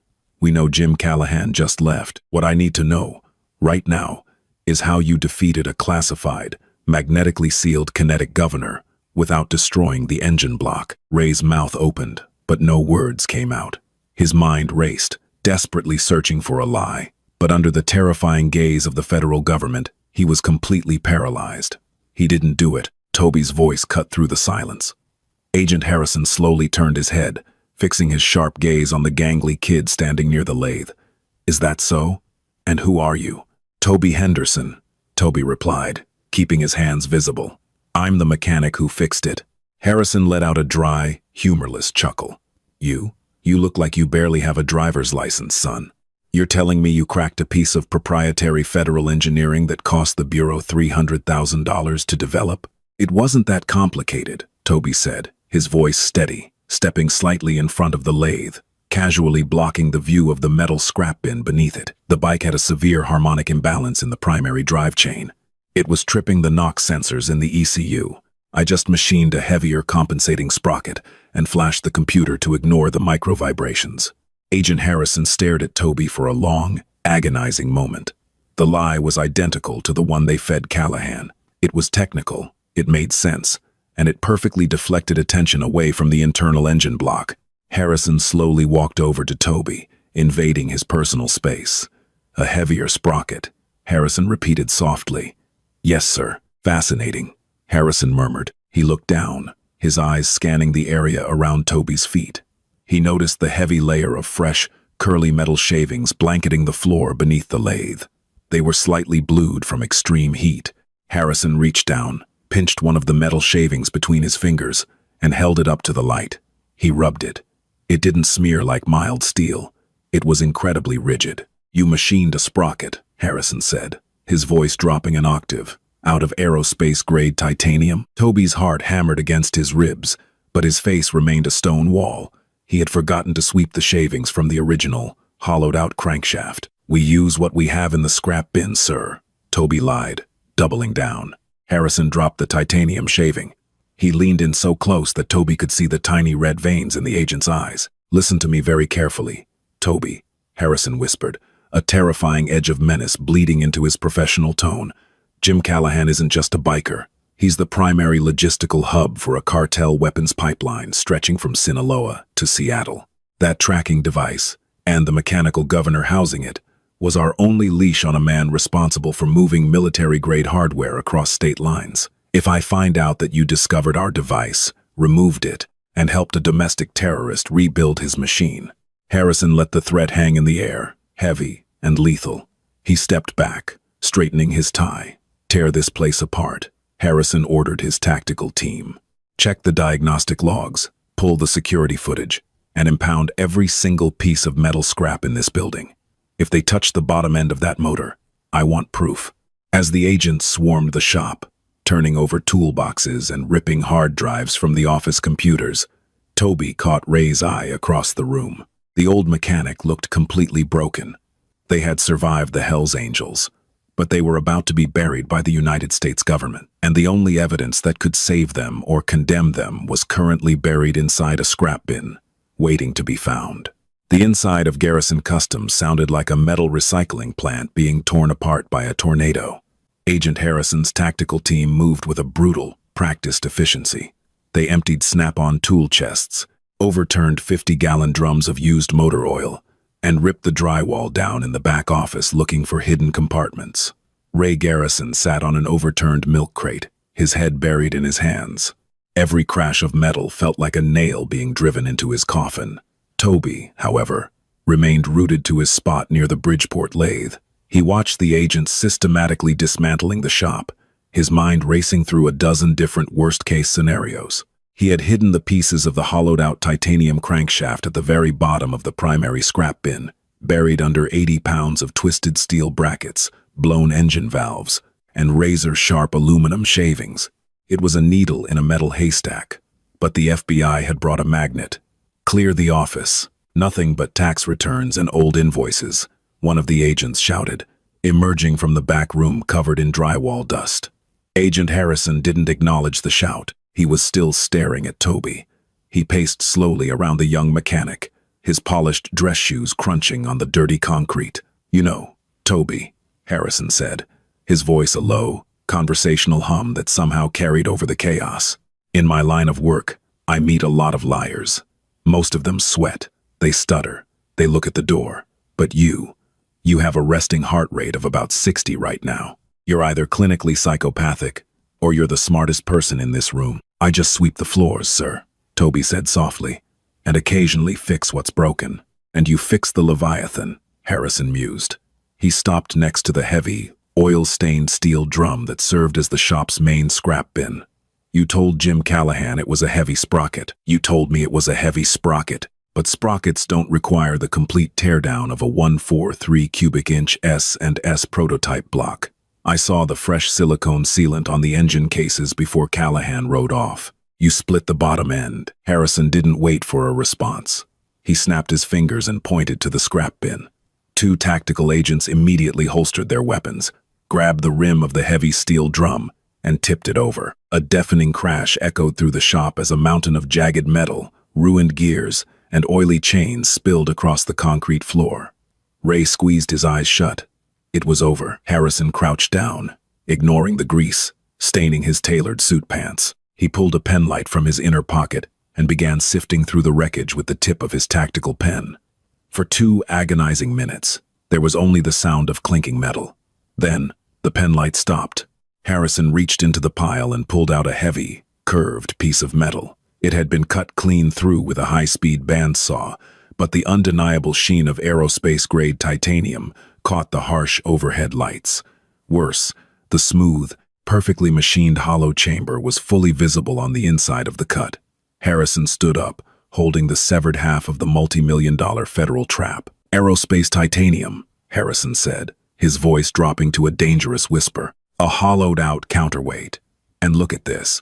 S1: We know Jim Callahan just left. What I need to know, right now, is how you defeated a classified, magnetically sealed kinetic governor without destroying the engine block." Ray's mouth opened, but no words came out. His mind raced, desperately searching for a lie. But under the terrifying gaze of the federal government, he was completely paralyzed. "He didn't do it." Toby's voice cut through the silence. Agent Harrison slowly turned his head, fixing his sharp gaze on the gangly kid standing near the lathe. "Is that so? And who are you?" "Toby Henderson," Toby replied, keeping his hands visible. "I'm the mechanic who fixed it." Harrison let out a dry, humorless chuckle. You look like you barely have a driver's license, son. You're telling me you cracked a piece of proprietary federal engineering that cost the Bureau $300,000 to develop?" "It wasn't that complicated," Toby said, his voice steady, stepping slightly in front of the lathe, casually blocking the view of the metal scrap bin beneath it. The bike had a severe harmonic imbalance in the primary drive chain. It was tripping the knock sensors in the ECU. I just machined a heavier compensating sprocket and flashed the computer to ignore the micro vibrations. Agent Harrison stared at Toby for a long, agonizing moment. The lie was identical to the one they fed Callahan. It was technical, it made sense, and it perfectly deflected attention away from the internal engine block. Harrison slowly walked over to Toby, invading his personal space. "A heavier sprocket," Harrison repeated softly. "Yes, sir. Fascinating," Harrison murmured. He looked down, his eyes scanning the area around Toby's feet. He noticed the heavy layer of fresh, curly metal shavings blanketing the floor beneath the lathe. They were slightly blued from extreme heat. Harrison reached down, pinched one of the metal shavings between his fingers, and held it up to the light. He rubbed it. It didn't smear like mild steel. It was incredibly rigid. "You machined a sprocket," Harrison said, his voice dropping an octave. "Out of aerospace-grade titanium?" Toby's heart hammered against his ribs, but his face remained a stone wall. He had forgotten to sweep the shavings from the original, hollowed-out crankshaft. "We use what we have in the scrap bin, sir," Toby lied, doubling down. Harrison dropped the titanium shaving. He leaned in so close that Toby could see the tiny red veins in the agent's eyes. "Listen to me very carefully, Toby," Harrison whispered, a terrifying edge of menace bleeding into his professional tone. "Jim Callahan isn't just a biker. He's the primary logistical hub for a cartel weapons pipeline stretching from Sinaloa to Seattle. That tracking device, and the mechanical governor housing it, was our only leash on a man responsible for moving military-grade hardware across state lines. If I find out that you discovered our device, removed it, and helped a domestic terrorist rebuild his machine..." Harrison let the threat hang in the air, heavy and lethal. He stepped back, straightening his tie. "Tear this place apart," Harrison ordered his tactical team. "Check the diagnostic logs, pull the security footage, and impound every single piece of metal scrap in this building. If they touch the bottom end of that motor, I want proof." As the agents swarmed the shop, turning over toolboxes and ripping hard drives from the office computers, Toby caught Ray's eye across the room. The old mechanic looked completely broken. They had survived the Hells Angels, but they were about to be buried by the United States government, and the only evidence that could save them or condemn them was currently buried inside a scrap bin, waiting to be found. The inside of Garrison Customs sounded like a metal recycling plant being torn apart by a tornado. Agent Harrison's tactical team moved with a brutal, practiced efficiency. They emptied snap-on tool chests, overturned 50-gallon drums of used motor oil, and ripped the drywall down in the back office looking for hidden compartments. Ray Garrison sat on an overturned milk crate, his head buried in his hands. Every crash of metal felt like a nail being driven into his coffin. Toby, however, remained rooted to his spot near the Bridgeport lathe. He watched the agents systematically dismantling the shop, his mind racing through a dozen different worst-case scenarios. He had hidden the pieces of the hollowed-out titanium crankshaft at the very bottom of the primary scrap bin, buried under 80 pounds of twisted steel brackets, blown engine valves, and razor-sharp aluminum shavings. It was a needle in a metal haystack, but the FBI had brought a magnet. "Clear the office. Nothing but tax returns and old invoices," one of the agents shouted, emerging from the back room covered in drywall dust. Agent Harrison didn't acknowledge the shout. He was still staring at Toby. He paced slowly around the young mechanic, his polished dress shoes crunching on the dirty concrete. "You know, Toby," Harrison said, his voice a low, conversational hum that somehow carried over the chaos. "In my line of work, I meet a lot of liars. Most of them sweat. They stutter. They look at the door. But you have a resting heart rate of about 60 right now. You're either clinically psychopathic, or you're the smartest person in this room." "I just sweep the floors, sir," Toby said softly, "and occasionally fix what's broken." "And you fix the Leviathan," Harrison mused. He stopped next to the heavy, oil-stained steel drum that served as the shop's main scrap bin. "You told Jim Callahan it was a heavy sprocket. You told me it was a heavy sprocket. But sprockets don't require the complete teardown of a 143 cubic inch S&S prototype block. I saw the fresh silicone sealant on the engine cases before Callahan rode off. You split the bottom end." Harrison didn't wait for a response. He snapped his fingers and pointed to the scrap bin. Two tactical agents immediately holstered their weapons, grabbed the rim of the heavy steel drum, and tipped it over. A deafening crash echoed through the shop as a mountain of jagged metal, ruined gears, and oily chains spilled across the concrete floor. Ray squeezed his eyes shut. It was over. Harrison crouched down, ignoring the grease, staining his tailored suit pants. He pulled a penlight from his inner pocket and began sifting through the wreckage with the tip of his tactical pen. For 2 agonizing minutes, there was only the sound of clinking metal. Then, the penlight stopped. Harrison reached into the pile and pulled out a heavy, curved piece of metal. It had been cut clean through with a high-speed bandsaw, but the undeniable sheen of aerospace-grade titanium caught the harsh overhead lights. Worse, the smooth, perfectly machined hollow chamber was fully visible on the inside of the cut. Harrison stood up, holding the severed half of the multi-million-dollar federal trap. "Aerospace titanium," Harrison said, his voice dropping to a dangerous whisper. "A hollowed-out counterweight. And look at this.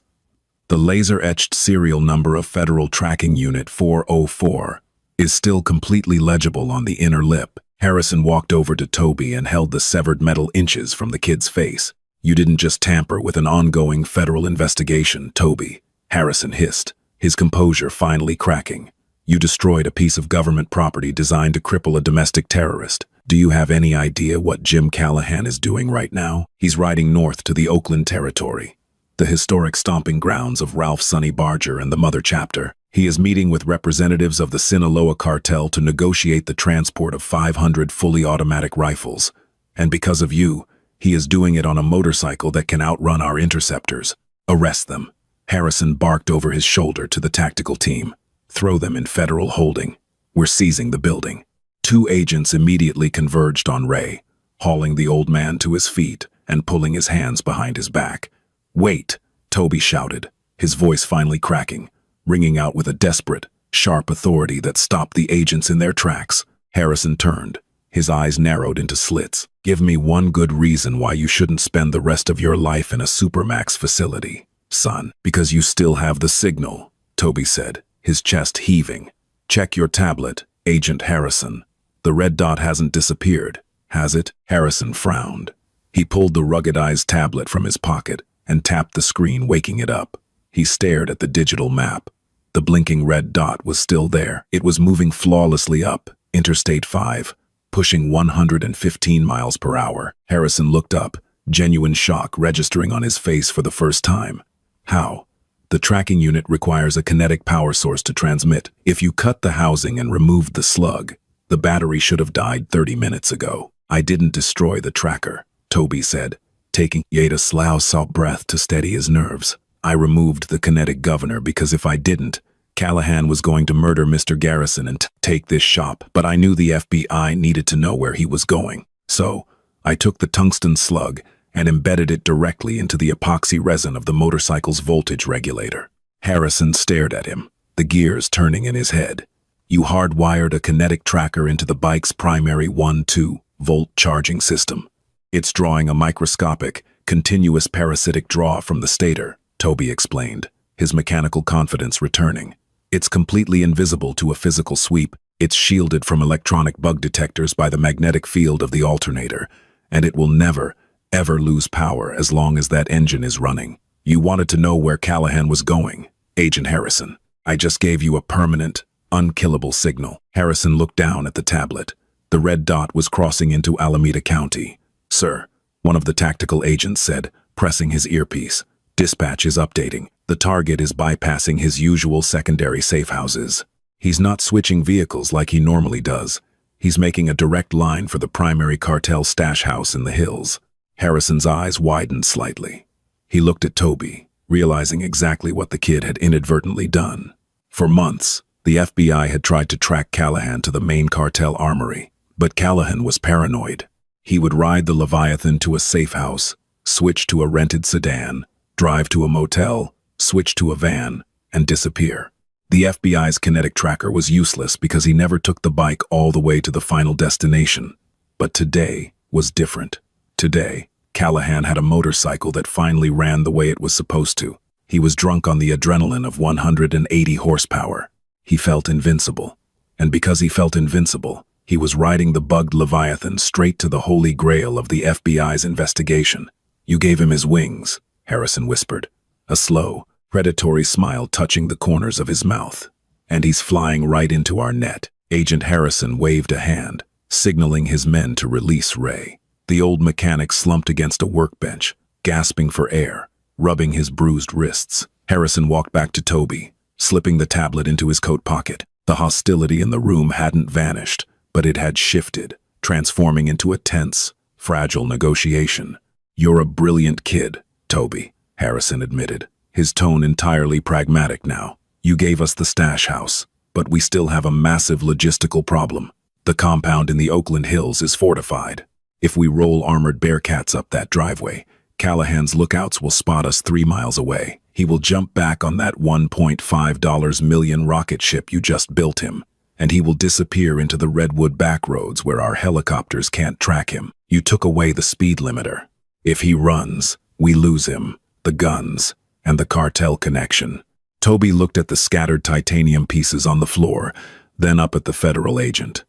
S1: The laser-etched serial number of Federal Tracking Unit 404 is still completely legible on the inner lip." Harrison walked over to Toby and held the severed metal inches from the kid's face. "You didn't just tamper with an ongoing federal investigation, Toby," Harrison hissed, his composure finally cracking. "You destroyed a piece of government property designed to cripple a domestic terrorist. Do you have any idea what Jim Callahan is doing right now? He's riding north to the Oakland Territory, the historic stomping grounds of Ralph Sonny Barger and the Mother Chapter. He is meeting with representatives of the Sinaloa cartel to negotiate the transport of 500 fully automatic rifles. And because of you, he is doing it on a motorcycle that can outrun our interceptors. Arrest them." Harrison barked over his shoulder to the tactical team. "Throw them in federal holding. We're seizing the building." 2 agents immediately converged on Ray, hauling the old man to his feet and pulling his hands behind his back. "Wait," Toby shouted, his voice finally cracking, ringing out with a desperate, sharp authority that stopped the agents in their tracks. Harrison turned, his eyes narrowed into slits. "Give me one good reason why you shouldn't spend the rest of your life in a Supermax facility, son." "Because you still have the signal," Toby said, his chest heaving. "Check your tablet, Agent Harrison. The red dot hasn't disappeared, has it?" Harrison frowned. He pulled the ruggedized tablet from his pocket and tapped the screen, waking it up. He stared at the digital map. The blinking red dot was still there. It was moving flawlessly up, Interstate 5, pushing 115 miles per hour. Harrison looked up, genuine shock registering on his face for the first time. "How?" "The tracking unit requires a kinetic power source to transmit. If you cut the housing and removed the slug, the battery should have died 30 minutes ago." "I didn't destroy the tracker," Toby said, taking yet a slow salt breath to steady his nerves. "I removed the kinetic governor because if I didn't, Callahan was going to murder Mr. Garrison and take this shop. But I knew the FBI needed to know where he was going. So I took the tungsten slug and embedded it directly into the epoxy resin of the motorcycle's voltage regulator." Harrison stared at him, the gears turning in his head. "You hardwired a kinetic tracker into the bike's primary 1-2-volt charging system. It's drawing a microscopic, continuous parasitic draw from the stator," Toby explained, his mechanical confidence returning. "It's completely invisible to a physical sweep. It's shielded from electronic bug detectors by the magnetic field of the alternator, and it will never, ever lose power as long as that engine is running." "You wanted to know where Callahan was going, Agent Harrison. I just gave you a permanent, unkillable signal." Harrison looked down at the tablet. The red dot was crossing into Alameda County. "Sir," one of the tactical agents said, pressing his earpiece. "Dispatch is updating. The target is bypassing his usual secondary safe houses. He's not switching vehicles like he normally does. He's making a direct line for the primary cartel stash house in the hills." Harrison's eyes widened slightly. He looked at Toby, realizing exactly what the kid had inadvertently done. For months, the FBI had tried to track Callahan to the main cartel armory, but Callahan was paranoid. He would ride the Leviathan to a safe house, switch to a rented sedan, drive to a motel, switch to a van, and disappear. The FBI's kinetic tracker was useless because he never took the bike all the way to the final destination. But today was different. Today, Callahan had a motorcycle that finally ran the way it was supposed to. He was drunk on the adrenaline of 180 horsepower. He felt invincible. And because he felt invincible, he was riding the bugged Leviathan straight to the holy grail of the FBI's investigation. "You gave him his wings," Harrison whispered, a slow, predatory smile touching the corners of his mouth. "And he's flying right into our net." Agent Harrison waved a hand, signaling his men to release Ray. The old mechanic slumped against a workbench, gasping for air, rubbing his bruised wrists. Harrison walked back to Toby, slipping the tablet into his coat pocket. The hostility in the room hadn't vanished, but it had shifted, transforming into a tense, fragile negotiation. "You're a brilliant kid, Toby," Harrison admitted, his tone entirely pragmatic now. "You gave us the stash house, but we still have a massive logistical problem. The compound in the Oakland Hills is fortified. If we roll armored Bearcats up that driveway, Callahan's lookouts will spot us 3 miles away. He will jump back on that $1.5 million rocket ship you just built him, and he will disappear into the redwood backroads where our helicopters can't track him. You took away the speed limiter. If he runs, we lose him, the guns, and the cartel connection." Toby looked at the scattered titanium pieces on the floor, then up at the federal agent.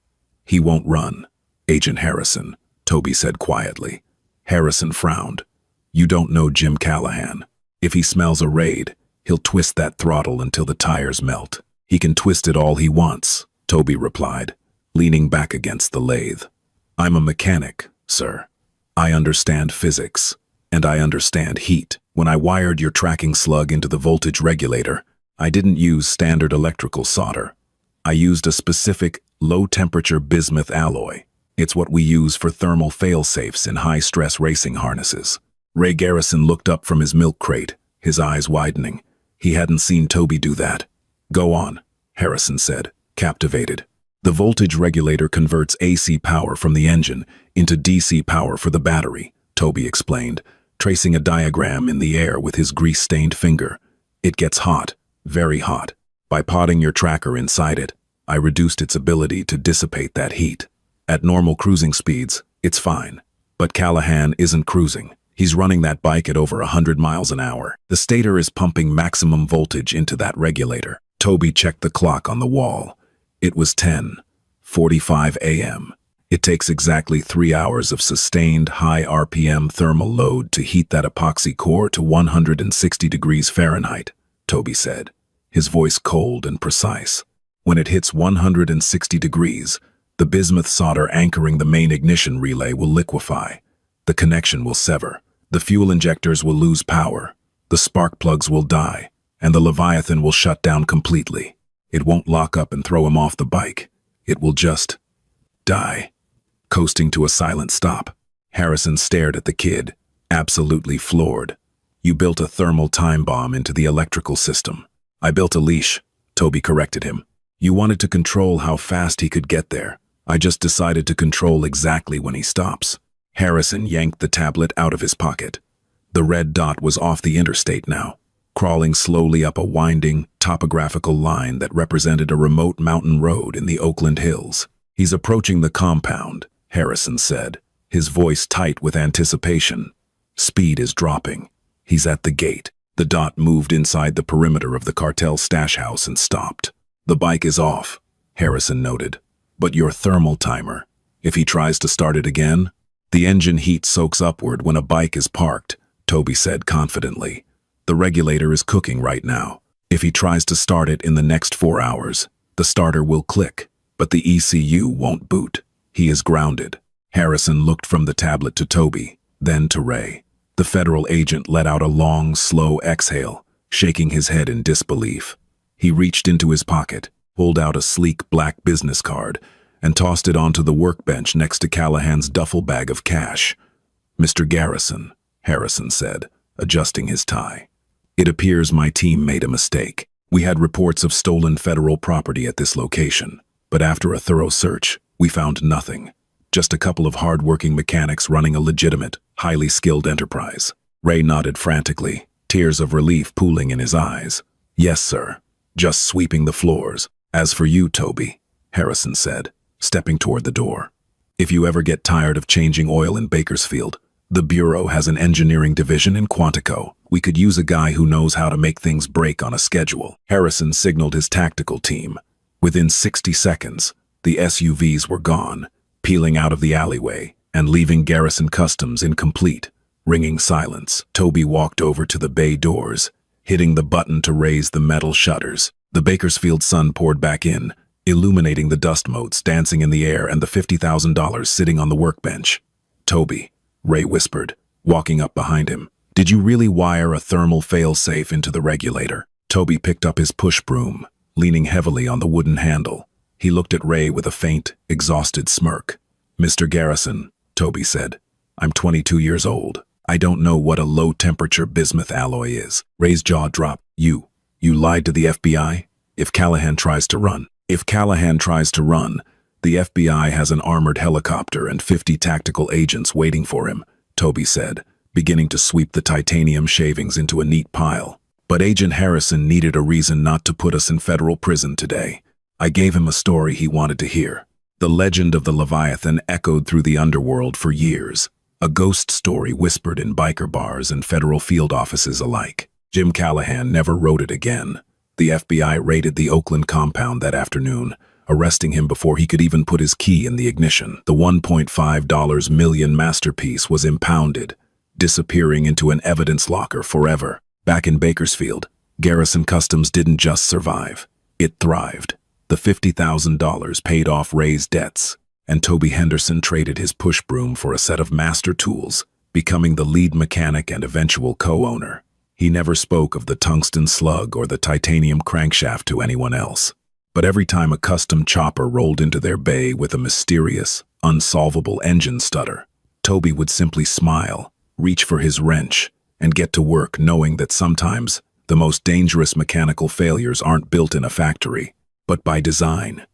S1: "He won't run, Agent Harrison," Toby said quietly. Harrison frowned. "You don't know Jim Callahan. If he smells a raid, he'll twist that throttle until the tires melt." "He can twist it all he wants," Toby replied, leaning back against the lathe. "I'm a mechanic, sir. I understand physics, and I understand heat. When I wired your tracking slug into the voltage regulator, I didn't use standard electrical solder. I used a specific low-temperature bismuth alloy. It's what we use for thermal fail-safes in high-stress racing harnesses." Ray Garrison looked up from his milk crate, his eyes widening. He hadn't seen Toby do that. "Go on," Harrison said, captivated. "The voltage regulator converts AC power from the engine into DC power for the battery," Toby explained, tracing a diagram in the air with his grease-stained finger. "It gets hot, very hot. By potting your tracker inside it, I reduced its ability to dissipate that heat. At normal cruising speeds, it's fine. But Callahan isn't cruising. He's running that bike at over 100 miles an hour. The stator is pumping maximum voltage into that regulator." Toby checked the clock on the wall. It was 10:45 a.m. It takes exactly 3 hours of sustained high RPM thermal load to heat that epoxy core to 160 degrees Fahrenheit, Toby said, his voice cold and precise. When it hits 160 degrees, the bismuth solder anchoring the main ignition relay will liquefy. The connection will sever. The fuel injectors will lose power. The spark plugs will die, and the Leviathan will shut down completely. It won't lock up and throw him off the bike. It will just die. Coasting to a silent stop, Harrison stared at the kid, absolutely floored. You built a thermal time bomb into the electrical system. I built a leash, Toby corrected him. You wanted to control how fast he could get there. I just decided to control exactly when he stops. Harrison yanked the tablet out of his pocket. The red dot was off the interstate now, crawling slowly up a winding, topographical line that represented a remote mountain road in the Oakland Hills. He's approaching the compound, Harrison said, his voice tight with anticipation. Speed is dropping. He's at the gate. The dot moved inside the perimeter of the cartel stash house and stopped. The bike is off, Harrison noted. But your thermal timer, if he tries to start it again? The engine heat soaks upward when a bike is parked, Toby said confidently. The regulator is cooking right now. If he tries to start it in the next 4 hours, the starter will click, but the ECU won't boot. He is grounded. Harrison looked from the tablet to Toby, then to Ray. The federal agent let out a long, slow exhale, shaking his head in disbelief. He reached into his pocket, pulled out a sleek black business card, and tossed it onto the workbench next to Callahan's duffel bag of cash. Mr. Garrison, Harrison said, adjusting his tie. It appears my team made a mistake. We had reports of stolen federal property at this location, but after a thorough search, we found nothing. Just a couple of hard-working mechanics running a legitimate, highly skilled enterprise. Ray nodded frantically, tears of relief pooling in his eyes. Yes, sir. Just sweeping the floors. As for you, Toby, Harrison said, stepping toward the door. If you ever get tired of changing oil in Bakersfield, the Bureau has an engineering division in Quantico. We could use a guy who knows how to make things break on a schedule. Harrison signaled his tactical team. Within 60 seconds, the SUVs were gone, peeling out of the alleyway and leaving Garrison Customs in complete, ringing silence. Toby walked over to the bay doors, hitting the button to raise the metal shutters. The Bakersfield sun poured back in, illuminating the dust motes dancing in the air and the $50,000 sitting on the workbench. Toby, Ray whispered, walking up behind him. Did you really wire a thermal fail-safe into the regulator? Toby picked up his push broom, leaning heavily on the wooden handle. He looked at Ray with a faint, exhausted smirk. Mr. Garrison, Toby said, I'm 22 years old. I don't know what a low-temperature bismuth alloy is. Ray's jaw dropped. You lied to the FBI? If Callahan tries to run, the FBI has an armored helicopter and 50 tactical agents waiting for him, Toby said, beginning to sweep the titanium shavings into a neat pile. But Agent Harrison needed a reason not to put us in federal prison today. I gave him a story he wanted to hear. The legend of the Leviathan echoed through the underworld for years, a ghost story whispered in biker bars and federal field offices alike. Jim Callahan never wrote it again. The FBI raided the Oakland compound that afternoon, arresting him before he could even put his key in the ignition. The $1.5 million masterpiece was impounded, disappearing into an evidence locker forever. Back in Bakersfield, Garrison Customs didn't just survive. It thrived. The $50,000 paid off Ray's debts, and Toby Henderson traded his push broom for a set of master tools, becoming the lead mechanic and eventual co-owner. He never spoke of the tungsten slug or the titanium crankshaft to anyone else. But every time a custom chopper rolled into their bay with a mysterious, unsolvable engine stutter, Toby would simply smile, reach for his wrench, and get to work knowing that sometimes the most dangerous mechanical failures aren't built in a factory, but by design.